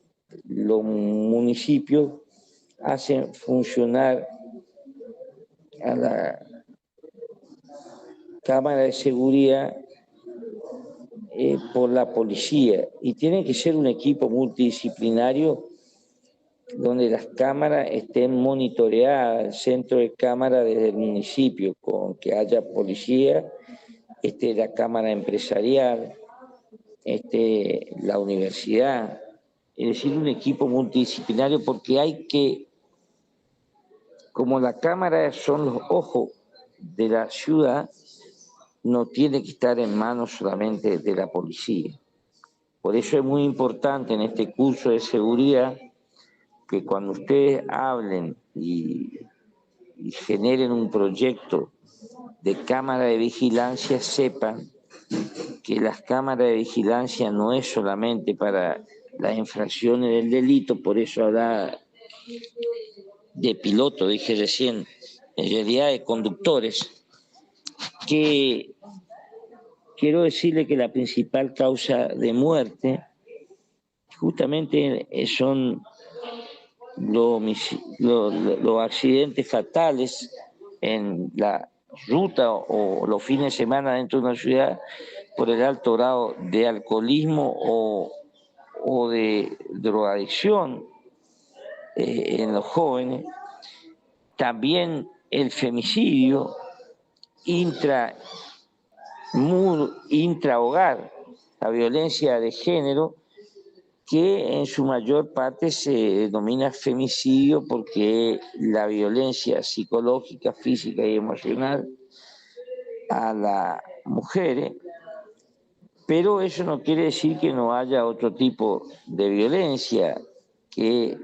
los municipios hacen funcionar a la cámara de seguridad por la policía, y tiene que ser un equipo multidisciplinario donde las cámaras estén monitoreadas, el centro de cámara desde el municipio, con que haya policía, la cámara empresarial, la universidad, es decir, un equipo multidisciplinario, porque hay que, como la cámara son los ojos de la ciudad, no tiene que estar en manos solamente de la policía. Por eso es muy importante en este curso de seguridad que cuando ustedes hablen y generen un proyecto de cámara de vigilancia, sepan que las cámaras de vigilancia no es solamente para las infracciones del delito, por eso hablaba de piloto, dije recién, en realidad de conductores, que quiero decirle que la principal causa de muerte justamente son los accidentes fatales en la ruta o los fines de semana dentro de una ciudad por el alto grado de alcoholismo o de drogadicción en los jóvenes. También el femicidio intrahogar, la violencia de género, que en su mayor parte se denomina femicidio porque la violencia psicológica, física y emocional a las mujeres, pero eso no quiere decir que no haya otro tipo de violencia que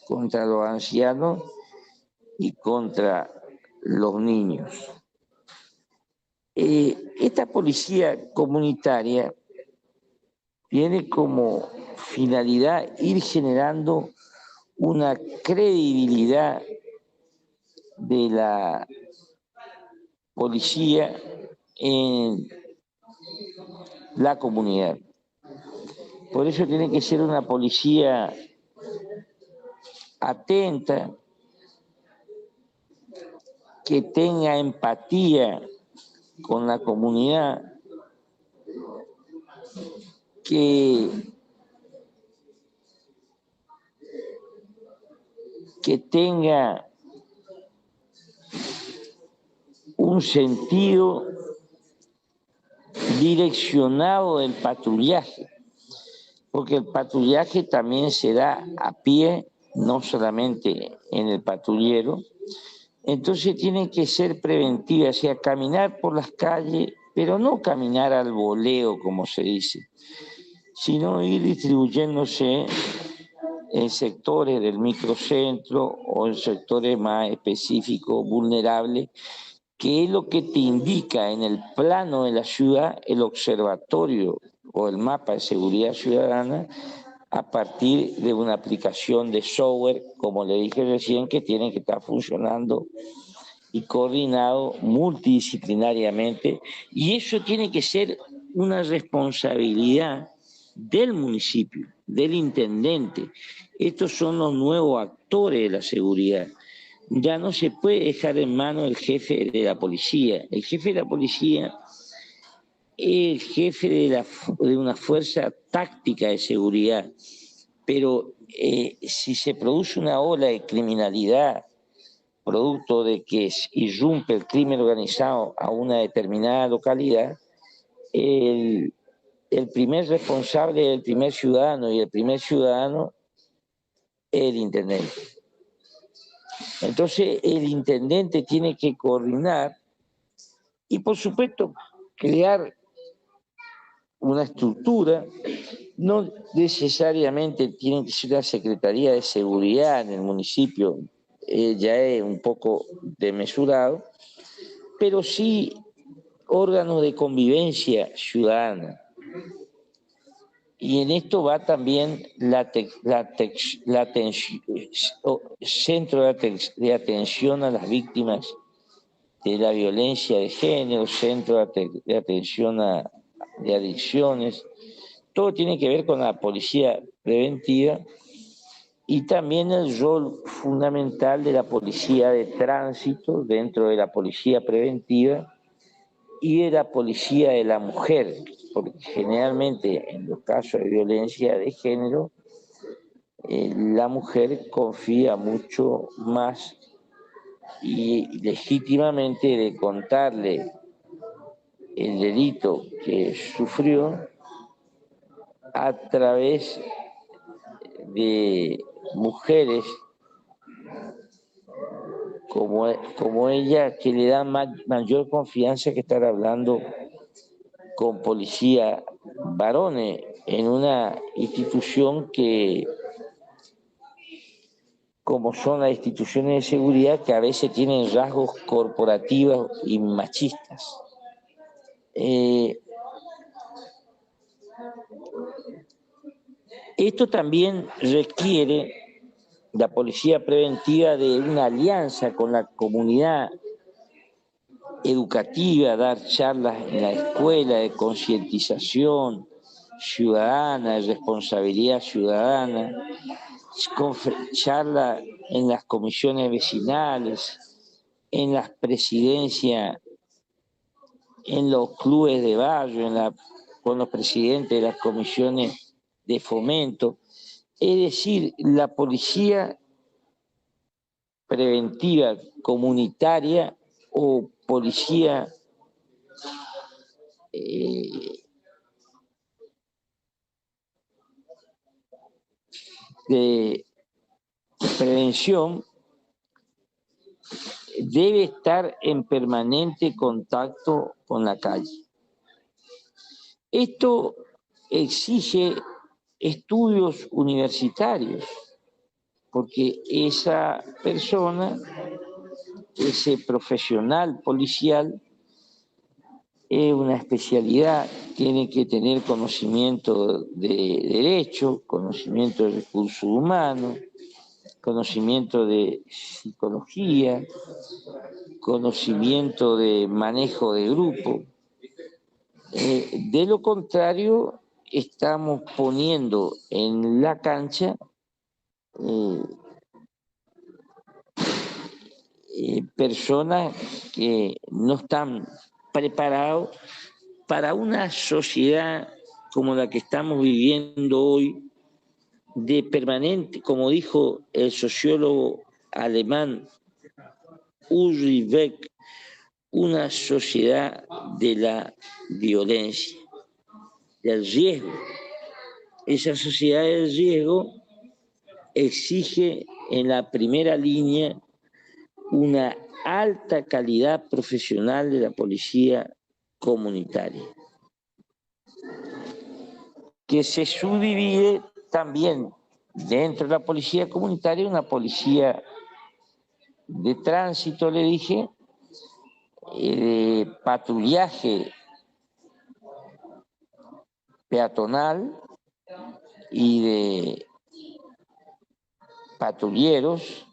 contra los ancianos y contra los niños. Esta policía comunitaria tiene como finalidad ir generando una credibilidad de la policía en la comunidad. Por eso tiene que ser una policía atenta, que tenga empatía con la comunidad, que tenga un sentido direccionado del patrullaje, porque el patrullaje también se da a pie, no solamente en el patrullero. Entonces tiene que ser preventiva, o sea, caminar por las calles, pero no caminar al voleo, como se dice, sino ir distribuyéndose en sectores del microcentro o en sectores más específicos, vulnerables, que es lo que te indica en el plano de la ciudad el observatorio o el mapa de seguridad ciudadana, a partir de una aplicación de software, como le dije recién, que tiene que estar funcionando y coordinado multidisciplinariamente, y eso tiene que ser una responsabilidad del municipio, del intendente. Estos son los nuevos actores de la seguridad. Ya no se puede dejar en manos del jefe de la policía. El jefe de la policía es el jefe de una fuerza táctica de seguridad, pero si se produce una ola de criminalidad producto de que irrumpe el crimen organizado a una determinada localidad, el primer responsable es el primer ciudadano, y el primer ciudadano es el intendente. Entonces el intendente tiene que coordinar y, por supuesto, crear una estructura. No necesariamente tiene que ser la Secretaría de Seguridad en el municipio, ya es un poco desmesurado, pero sí órganos de convivencia ciudadana. Y en esto va también centro de atención a las víctimas de la violencia de género, centro de atención a de adicciones. Todo tiene que ver con la policía preventiva y también el rol fundamental de la policía de tránsito dentro de la policía preventiva y de la policía de la mujer, porque generalmente en los casos de violencia de género, la mujer confía mucho más y legítimamente de contarle el delito que sufrió a través de mujeres como ella, que le dan mayor confianza que estar hablando con policía varones en una institución que, como son las instituciones de seguridad, que a veces tienen rasgos corporativos y machistas. Esto también requiere la policía preventiva de una alianza con la comunidad educativa, dar charlas en la escuela de concientización ciudadana, de responsabilidad ciudadana, charlas en las comisiones vecinales, en las presidencias, en los clubes de barrio, con los presidentes de las comisiones de fomento. Es decir, la policía preventiva comunitaria o policía de prevención debe estar en permanente contacto con la calle. Esto exige estudios universitarios, porque esa persona, ese profesional policial, es una especialidad, tiene que tener conocimiento de derecho, conocimiento de recursos humanos, conocimiento de psicología, conocimiento de manejo de grupo. De lo contrario, estamos poniendo en la cancha personas que no están preparados para una sociedad como la que estamos viviendo hoy, de permanente, como dijo el sociólogo alemán Ulrich Beck, una sociedad de la violencia, del riesgo. Esa sociedad del riesgo exige en la primera línea una alta calidad profesional de la policía comunitaria, que se subdivide también dentro de la policía comunitaria, una policía de tránsito, le dije, de patrullaje peatonal y de patrulleros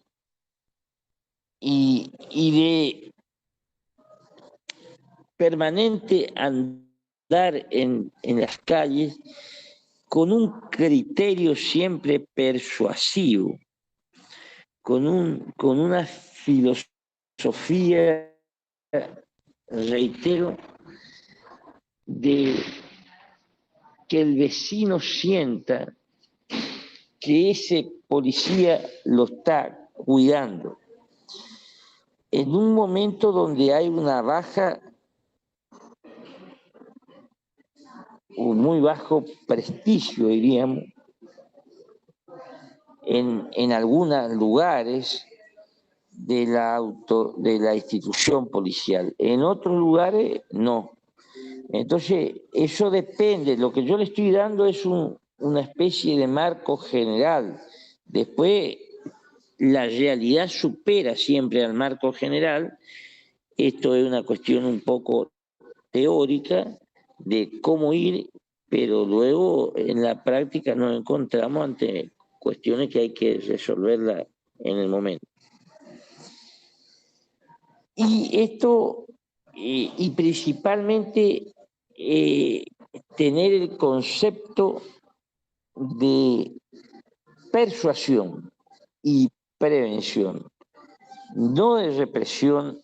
y de permanente andar en las calles con un criterio siempre persuasivo, con una filosofía, reitero, de que el vecino sienta que ese policía lo está cuidando. En un momento donde hay una baja, un muy bajo prestigio, diríamos, en algunos lugares de la institución policial, en otros lugares no. Entonces, eso depende, lo que yo le estoy dando es una especie de marco general. Después, la realidad supera siempre al marco general. Esto es una cuestión un poco teórica de cómo ir, pero luego en la práctica nos encontramos ante cuestiones que hay que resolverlas en el momento. Y esto, y principalmente tener el concepto de persuasión y prevención, no de represión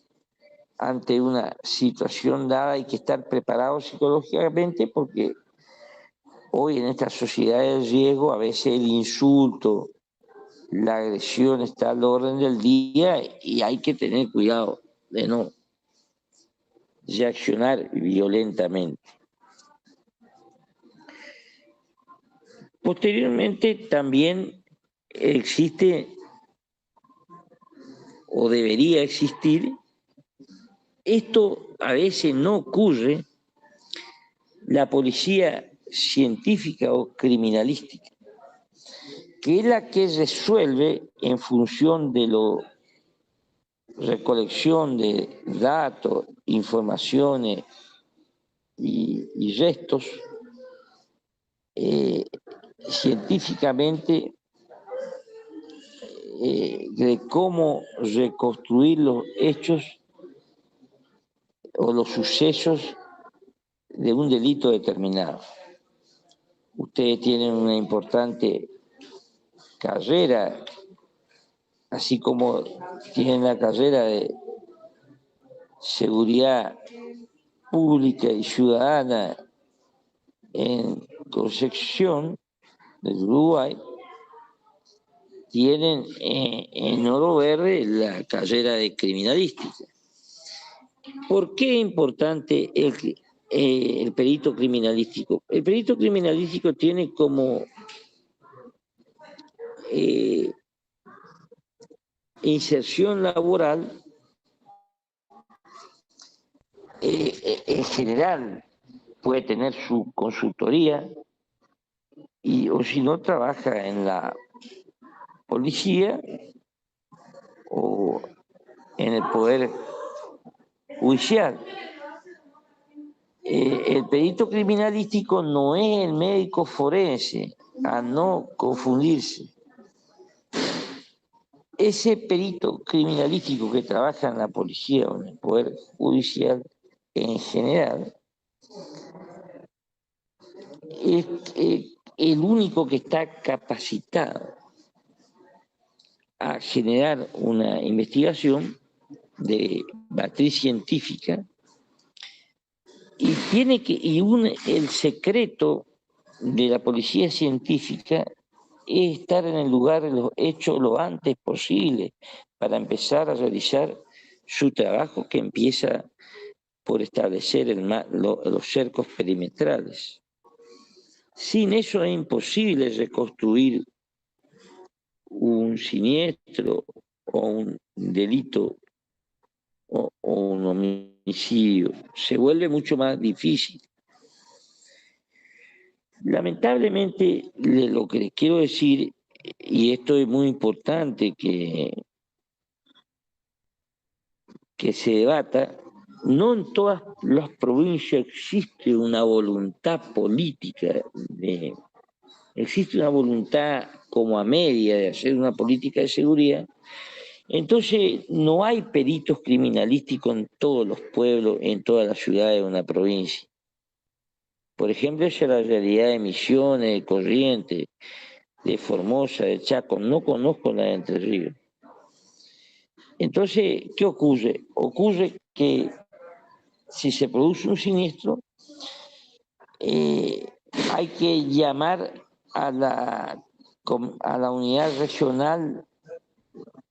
ante una situación dada. Hay que estar preparado psicológicamente, porque hoy en esta sociedad del riesgo, a veces el insulto, la agresión está al orden del día y hay que tener cuidado de no reaccionar violentamente. Posteriormente también existe o debería existir, esto a veces no ocurre, la policía científica o criminalística, que es la que resuelve en función de la recolección de datos, informaciones y restos, científicamente, de cómo reconstruir los hechos o los sucesos de un delito determinado. Ustedes tienen una importante carrera, así como tienen la carrera de seguridad pública y ciudadana en Concepción del Uruguay, tienen en Oro Verde la carrera de criminalística. ¿Por qué es importante el perito criminalístico? El perito criminalístico tiene como inserción laboral, en general puede tener su consultoría, o si no, trabaja en la policía o en el Poder Judicial. El perito criminalístico no es el médico forense, a no confundirse. Ese perito criminalístico que trabaja en la policía o en el Poder Judicial en general es el único que está capacitado a generar una investigación de matriz científica, y el secreto de la policía científica es estar en el lugar de los hechos lo antes posible para empezar a realizar su trabajo, que empieza por establecer los cercos perimetrales. Sin eso es imposible reconstruir un siniestro o un delito o un homicidio. Se vuelve mucho más difícil. Lamentablemente, lo que les quiero decir, y esto es muy importante que se debata, no en todas las provincias existe una voluntad política, existe una voluntad como a media de hacer una política de seguridad. Entonces no hay peritos criminalísticos en todos los pueblos, en todas las ciudades de una provincia. Por ejemplo, esa es la realidad de Misiones, de Corrientes, de Formosa, de Chaco. No conozco la de Entre Ríos. Entonces, ¿qué ocurre? Ocurre que si se produce un siniestro, hay que llamar a la unidad regional,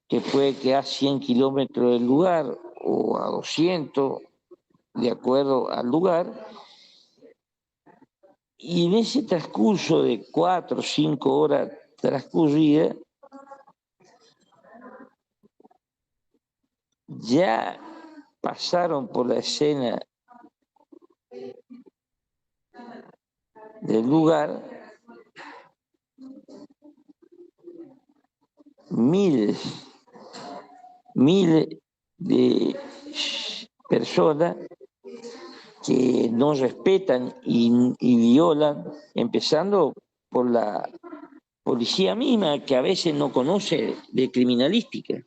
que puede quedar 100 kilómetros del lugar o a 200, de acuerdo al lugar, y en ese transcurso de 4 o 5 horas transcurridas, ya pasaron por la escena del lugar miles de personas que no respetan y violan, empezando por la policía misma, que a veces no conoce de criminalística.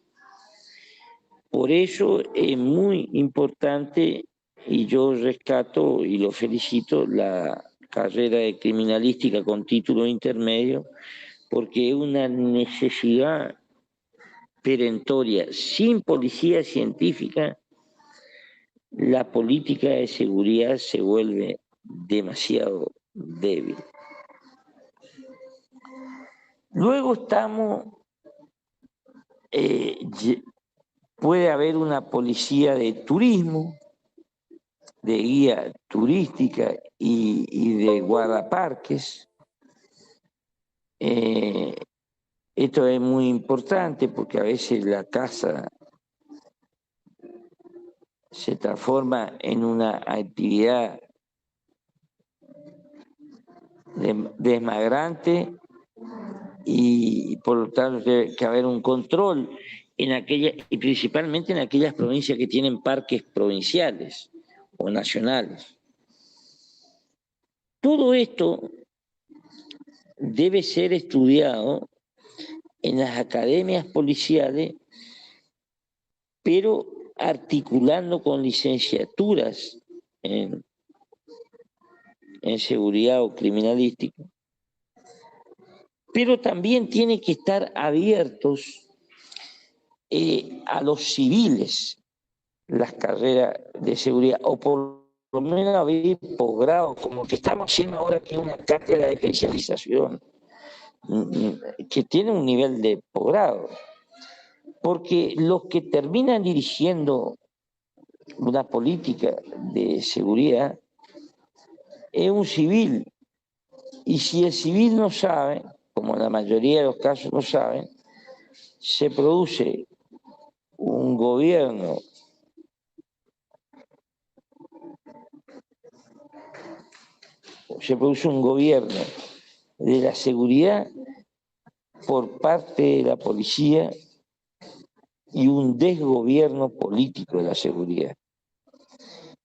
Por eso es muy importante, y yo rescato y lo felicito, la carrera de criminalística con título intermedio, porque es una necesidad perentoria. Sin policía científica, la política de seguridad se vuelve demasiado débil. Luego puede haber una policía de turismo, de guía turística y de guardaparques. Esto es muy importante porque a veces la casa se transforma en una actividad desmagrante y por lo tanto debe que haber un control en aquellas, y principalmente en aquellas provincias que tienen parques provinciales o nacionales. Todo esto debe ser estudiado en las academias policiales, pero articulando con licenciaturas en seguridad o criminalística. Pero también tiene que estar abiertos a los civiles las carreras de seguridad, o por lo menos abrir posgrado, como que estamos haciendo ahora, que es una cátedra de especialización, que tiene un nivel de posgrado, porque los que terminan dirigiendo una política de seguridad es un civil, y si el civil no sabe, como en la mayoría de los casos no saben, se produce un gobierno de la seguridad por parte de la policía y un desgobierno político de la seguridad.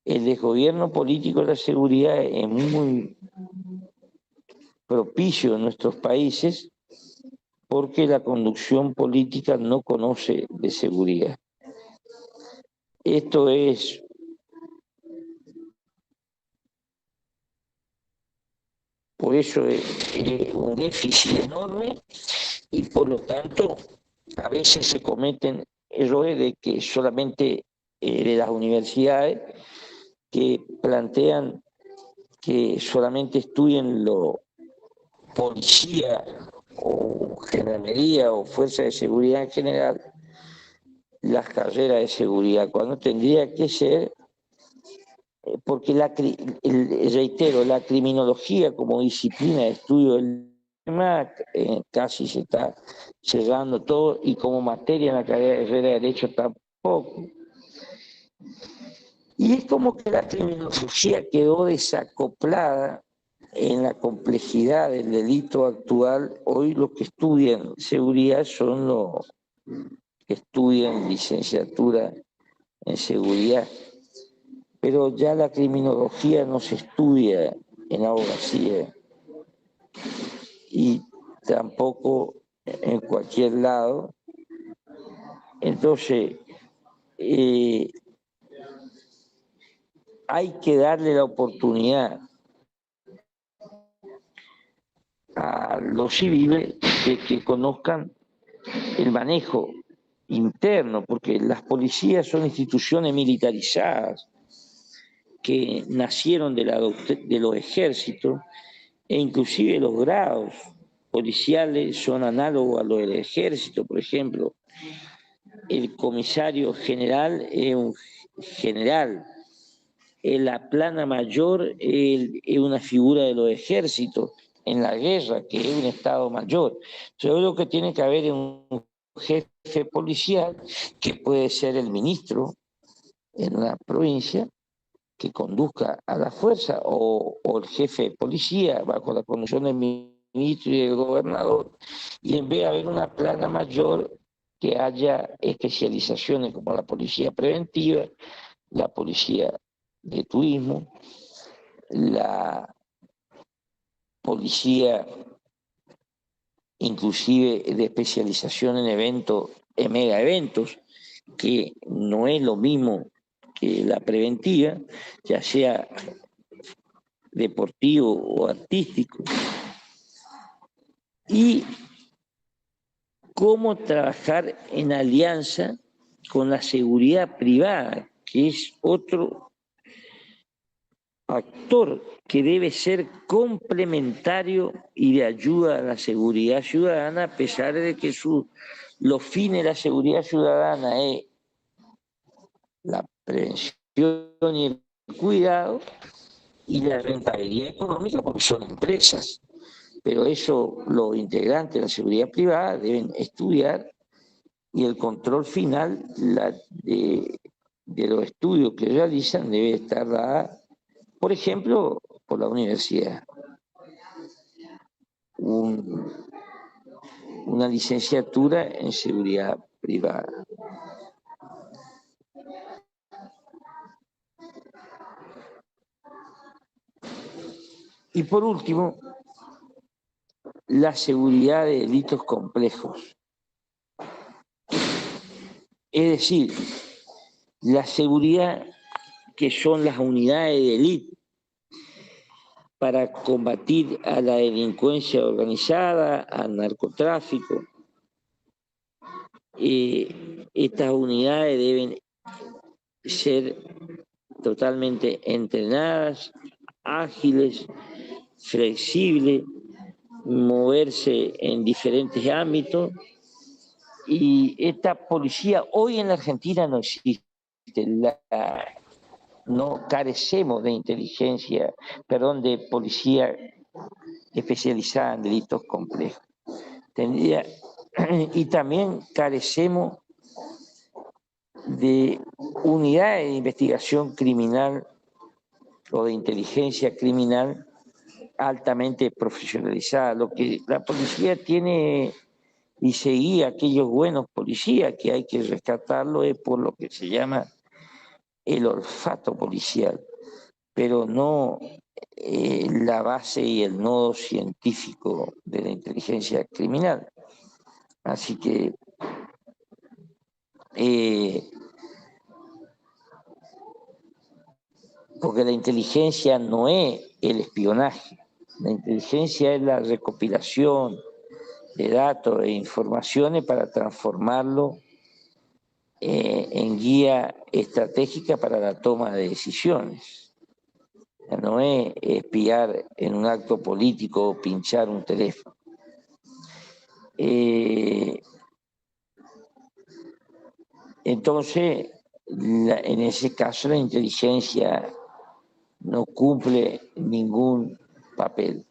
El desgobierno político de la seguridad es muy propicio en nuestros países porque la conducción política no conoce de seguridad. Esto es por eso es un déficit enorme, y por lo tanto a veces se cometen errores de que solamente de las universidades, que plantean que solamente estudien lo policía o gendarmería o fuerza de seguridad en general las carreras de seguridad, cuando tendría que ser, porque reitero, la criminología como disciplina de estudio del tema casi se está cerrando todo, y como materia en la carrera de Derecho tampoco. Y es como que la criminología quedó desacoplada en la complejidad del delito actual. Hoy los que estudian seguridad son los que estudian licenciatura en seguridad, pero ya la criminología no se estudia en abogacía y tampoco en cualquier lado. Entonces, hay que darle la oportunidad a los civiles de que conozcan el manejo interno, porque las policías son instituciones militarizadas que nacieron de los ejércitos, e inclusive los grados policiales son análogos a los del ejército. Por ejemplo, el comisario general es un general, la plana mayor es una figura de los ejércitos en la guerra, que es un estado mayor. Yo creo que tiene que haber un jefe policial, que puede ser el ministro en una provincia, que conduzca a la fuerza, o el jefe de policía bajo la conducción del ministro y del gobernador, y en vez de haber una plana mayor, que haya especializaciones como la policía preventiva, la policía de turismo, la policía inclusive de especialización en eventos, en mega eventos, que no es lo mismo que la preventiva, ya sea deportivo o artístico, y cómo trabajar en alianza con la seguridad privada, que es otro actor que debe ser complementario y de ayuda a la seguridad ciudadana, a pesar de que los fines de la seguridad ciudadana es la prevención y el cuidado y la rentabilidad económica, porque son empresas. Pero eso los integrantes de la seguridad privada deben estudiar, y el control final de los estudios que realizan debe estar dada, por ejemplo, por la universidad. Una licenciatura en seguridad privada. Y por último, la seguridad de delitos complejos. Es decir, la seguridad que son las unidades de élite para combatir a la delincuencia organizada, al narcotráfico. Estas unidades deben ser totalmente entrenadas, ágiles, flexibles, moverse en diferentes ámbitos. Y esta policía hoy en la Argentina no existe. No carecemos de inteligencia, de policía especializada en delitos complejos. Y también carecemos de unidades de investigación criminal o de inteligencia criminal altamente profesionalizada. Lo que la policía tiene y seguía aquellos buenos policías que hay que rescatarlo es por lo que se llama el olfato policial, pero no la base y el nodo científico de la inteligencia criminal. Así que porque la inteligencia no es el espionaje, la inteligencia es la recopilación de datos e informaciones para transformarlo en guía estratégica para la toma de decisiones. No es espiar en un acto político o pinchar un teléfono. Entonces, en ese caso la inteligencia no cumple ningún papel.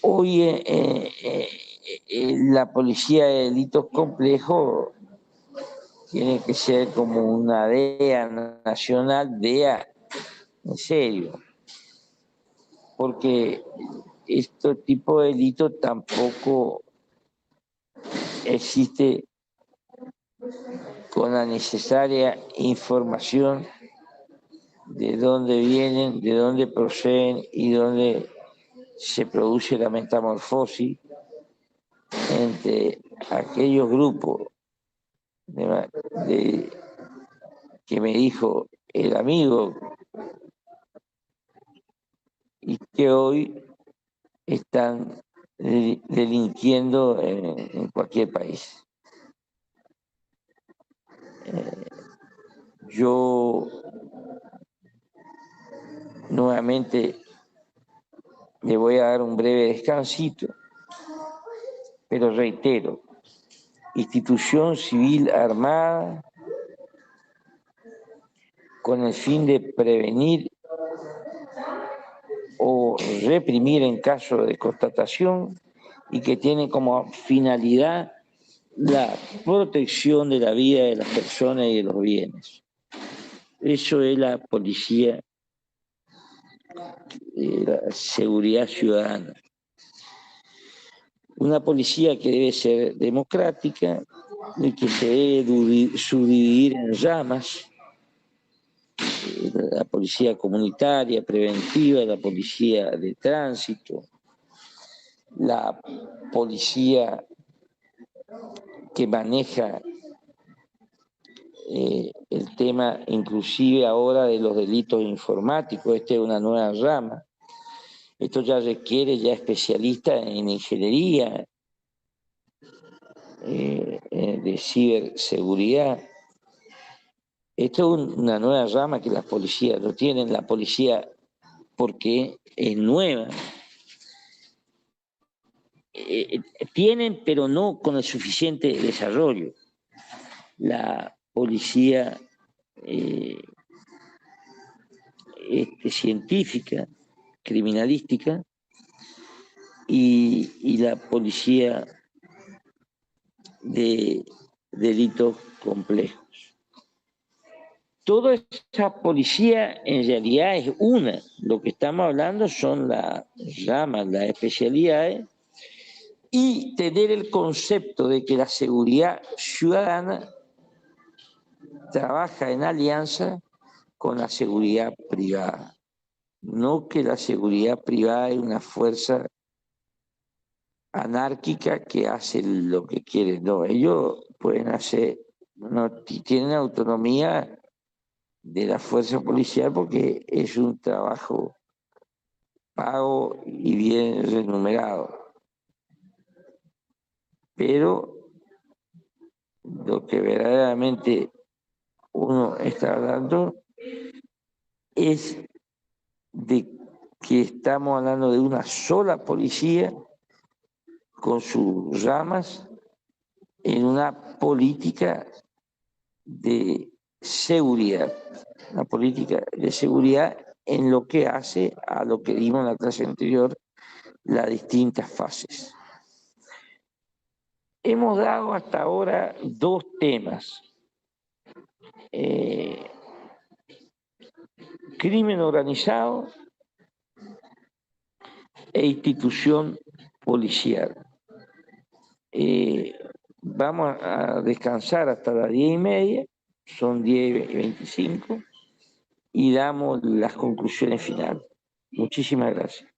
Hoy la policía de delitos complejos tiene que ser como una DEA nacional, DEA en serio, porque este tipo de delitos tampoco existe con la necesaria información de dónde vienen, de dónde proceden y dónde se produce la metamorfosis entre aquellos grupos que me dijo el amigo y que hoy están delinquiendo en cualquier país. Yo nuevamente le voy a dar un breve descansito, pero reitero, institución civil armada con el fin de prevenir o reprimir en caso de constatación y que tiene como finalidad la protección de la vida de las personas y de los bienes. Eso es la policía, la seguridad ciudadana. Una policía que debe ser democrática y que se debe subdividir en ramas. La policía comunitaria, preventiva, la policía de tránsito, la policía que maneja el tema inclusive ahora de los delitos informáticos. Esta es una nueva rama. Esto ya requiere especialistas en ingeniería, de ciberseguridad. Esto es una nueva rama que las policías no tienen. La policía, porque es nueva, tienen, pero no con el suficiente desarrollo. La policía científica, criminalística, y la policía de delitos complejos. Toda esa policía en realidad es una. Lo que estamos hablando son las ramas, las especialidades, y tener el concepto de que la seguridad ciudadana trabaja en alianza con la seguridad privada. No que la seguridad privada es una fuerza anárquica que hace lo que quiere. No, ellos pueden hacer, no tienen autonomía de la fuerza policial porque es un trabajo pago y bien remunerado. Pero lo que verdaderamente uno está hablando es de que estamos hablando de una sola policía con sus ramas en una política de seguridad, una política de seguridad en lo que hace a lo que vimos en la clase anterior, las distintas fases. Hemos dado hasta ahora dos temas. Crimen organizado e institución policial. Vamos a descansar hasta las 10:30, son 10:25, y damos las conclusiones finales. Muchísimas gracias.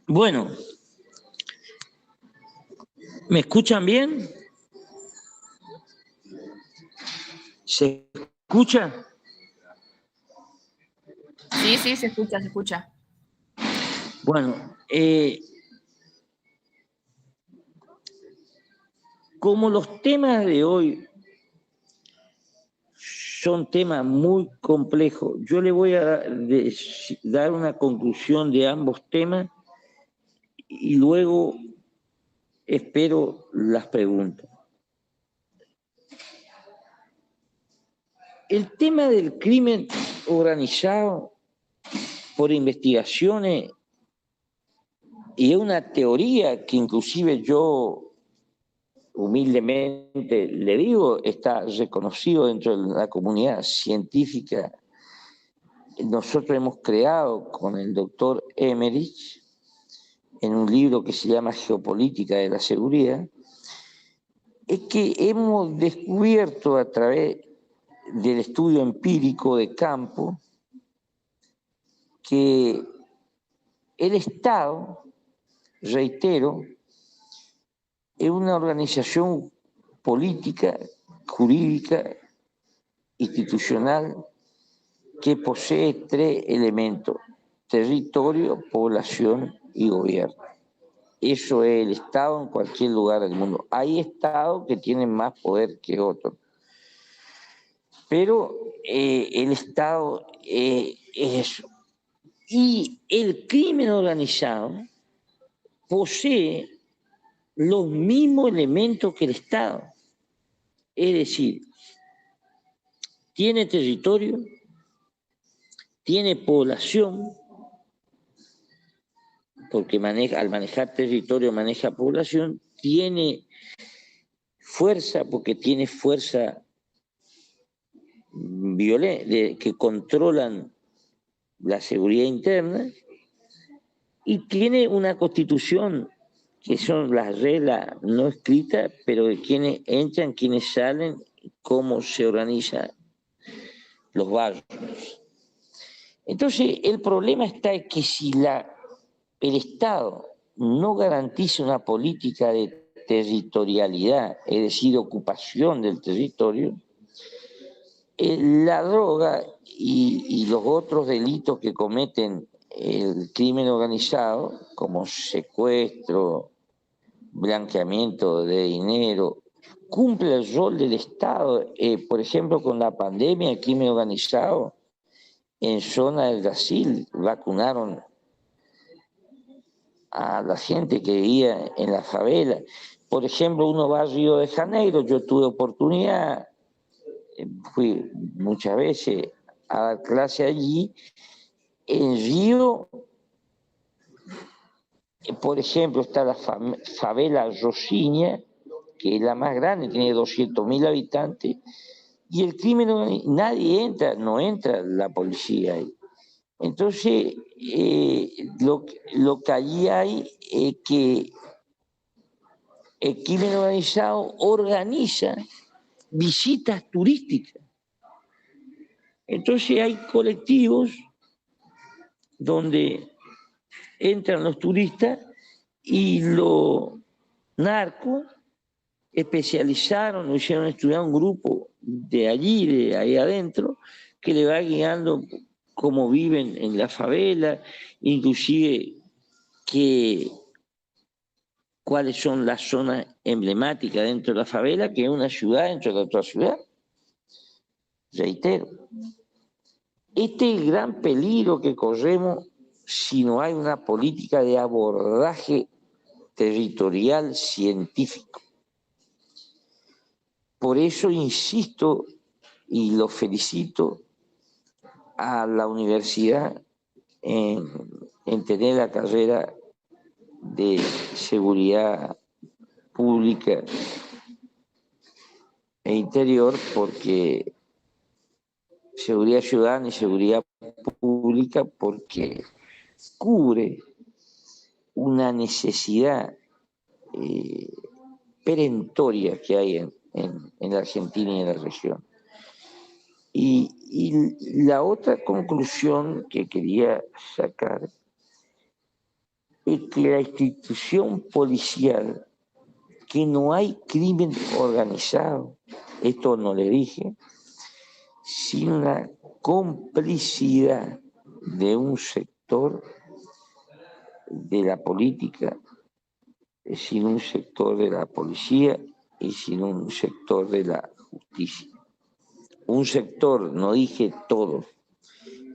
Bueno, ¿me escuchan bien? ¿Se escucha? Sí, sí, se escucha, se escucha. Bueno, como los temas de hoy son temas muy complejos, yo le voy a dar una conclusión de ambos temas y luego espero las preguntas. El tema del crimen organizado por investigaciones, y es una teoría que inclusive yo humildemente le digo, está reconocido dentro de la comunidad científica. Nosotros hemos creado con el doctor Emerich, en un libro que se llama Geopolítica de la Seguridad, es que hemos descubierto a través del estudio empírico de campo que el Estado, reitero, es una organización política, jurídica, institucional, que posee tres elementos: territorio, población y gobierno. Eso es el Estado en cualquier lugar del mundo. Hay estados que tienen más poder que otros, pero el Estado es eso. Y el crimen organizado posee los mismos elementos que el Estado. Es decir, tiene territorio, tiene población, porque al manejar territorio maneja población, tiene fuerza, porque tiene fuerza que controlan la seguridad interna, y tiene una constitución que son las reglas no escritas, pero de quienes entran, quienes salen, cómo se organizan los barrios. Entonces, el problema está en que si el Estado no garantiza una política de territorialidad, es decir, ocupación del territorio, La droga y los otros delitos que cometen el crimen organizado, como secuestro, blanqueamiento de dinero, cumple el rol del Estado. Por ejemplo, con la pandemia, el crimen organizado en zona del Brasil vacunaron a la gente que vivía en la favela. Por ejemplo, uno va a Río de Janeiro, yo tuve oportunidad, fui muchas veces a dar clase allí. En Río, por ejemplo, está la favela Rocinha, que es la más grande, tiene 200.000 habitantes, y el crimen, nadie entra, no entra la policía ahí. Entonces, lo que allí hay es que el crimen organizado organiza visitas turísticas. Entonces hay colectivos donde entran los turistas y los narcos especializaron, lo hicieron estudiar un grupo de allí, de ahí adentro, que le va guiando cómo viven en la favela, inclusive cuáles son las zonas emblemáticas dentro de la favela, que es una ciudad dentro de otra ciudad. Reitero, este es el gran peligro que corremos si no hay una política de abordaje territorial científico. Por eso insisto y lo felicito a la universidad en tener la carrera de seguridad pública e interior, porque seguridad ciudadana y seguridad pública, porque cubre una necesidad perentoria que hay en la Argentina y en la región. Y la otra conclusión que quería sacar es que la institución policial, que no hay crimen organizado, esto no le dije, sin una complicidad de un sector de la política, sin un sector de la policía y sin un sector de la justicia. Un sector, no dije todo,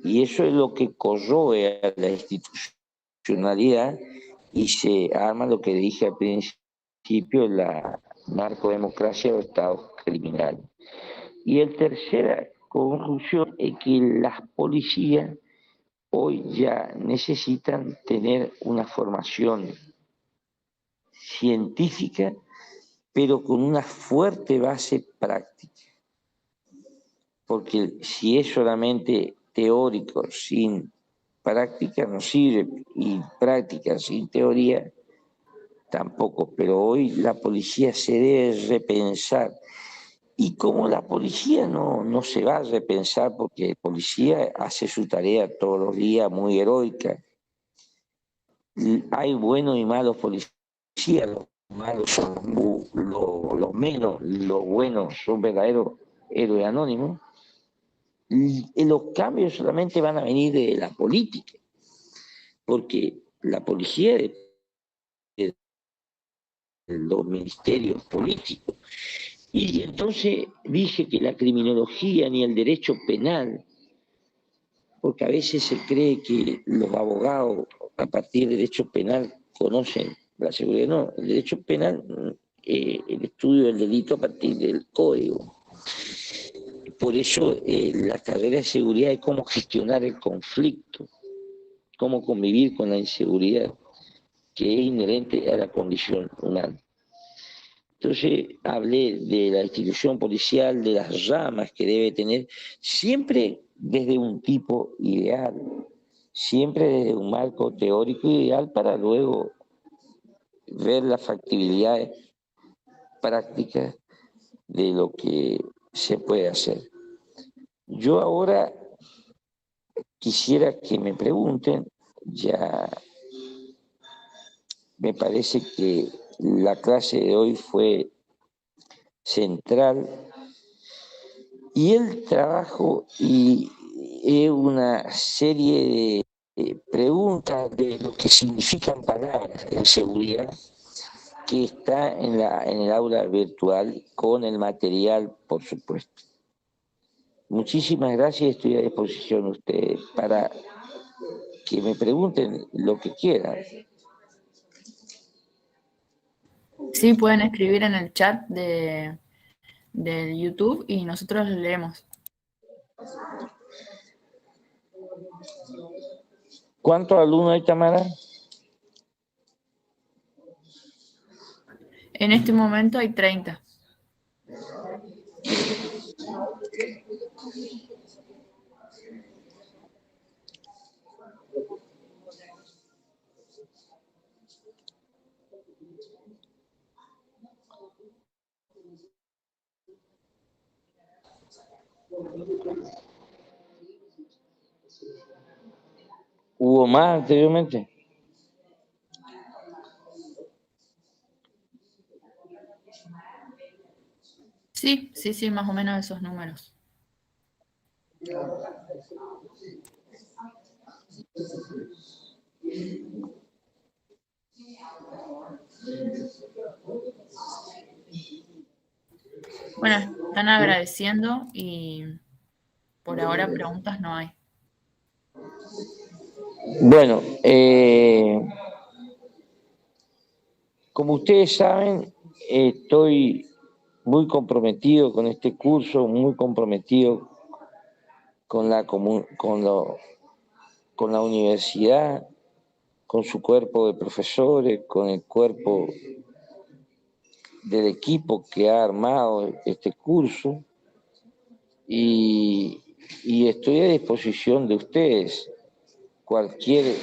y eso es lo que corroe a la institucionalidad y se arma lo que dije al principio, la narcodemocracia o estados criminales. Y la tercera conclusión es que las policías hoy ya necesitan tener una formación científica, pero con una fuerte base práctica. Porque si es solamente teórico sin práctica no sirve, y práctica sin teoría tampoco. Pero hoy la policía se debe repensar. Y como la policía no se va a repensar, porque la policía hace su tarea todos los días muy heroica. Hay buenos y malos policías, los malos son los menos, los buenos son verdaderos héroes anónimos. Y los cambios solamente van a venir de la política, porque la policía de los ministerios políticos. Y entonces dije que la criminología ni el derecho penal, porque a veces se cree que los abogados a partir del derecho penal conocen la seguridad. No, el derecho penal, el estudio del delito a partir del código. Por eso la carrera de seguridad es cómo gestionar el conflicto, cómo convivir con la inseguridad, que es inherente a la condición humana. Entonces hablé de la institución policial, de las ramas que debe tener, siempre desde un tipo ideal, siempre desde un marco teórico ideal, para luego ver las factibilidades prácticas de lo que se puede hacer. Yo ahora quisiera que me pregunten, ya me parece que la clase de hoy fue central Y el trabajo y una serie de preguntas de lo que significan palabras en seguridad, que está en el aula virtual con el material, por supuesto. Muchísimas gracias, estoy a disposición de ustedes para que me pregunten lo que quieran. Sí, pueden escribir en el chat del YouTube y nosotros los leemos. ¿Cuántos alumnos hay, Tamara? En este momento hay 30. ¿Hubo más anteriormente? Sí, sí, sí, más o menos esos números. Bueno, están agradeciendo y por ahora preguntas no hay. Bueno, como ustedes saben, estoy muy comprometido con este curso, muy comprometido con la universidad, con su cuerpo de profesores, con el cuerpo del equipo que ha armado este curso, y estoy a disposición de ustedes. Cualquier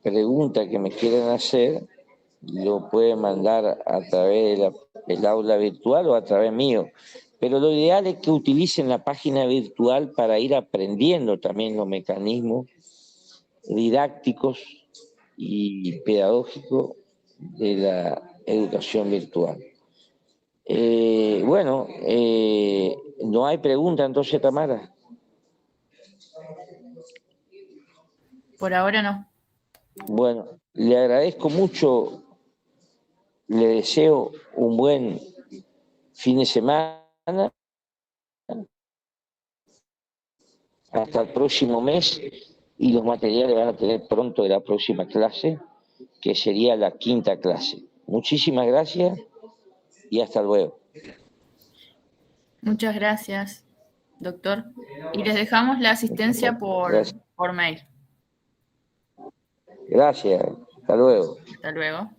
pregunta que me quieran hacer, lo pueden mandar a través del aula virtual o a través mío. Pero lo ideal es que utilicen la página virtual para ir aprendiendo también los mecanismos didácticos y pedagógicos de la educación virtual. Bueno, no hay pregunta entonces, Tamara. Por ahora no. Bueno, le agradezco mucho, le deseo un buen fin de semana. Hasta el próximo mes, y los materiales van a tener pronto de la próxima clase, que sería la 5ª clase. Muchísimas gracias y hasta luego. Muchas gracias, doctor. Y les dejamos la asistencia Gracias. por mail. Gracias. Hasta luego. Hasta luego.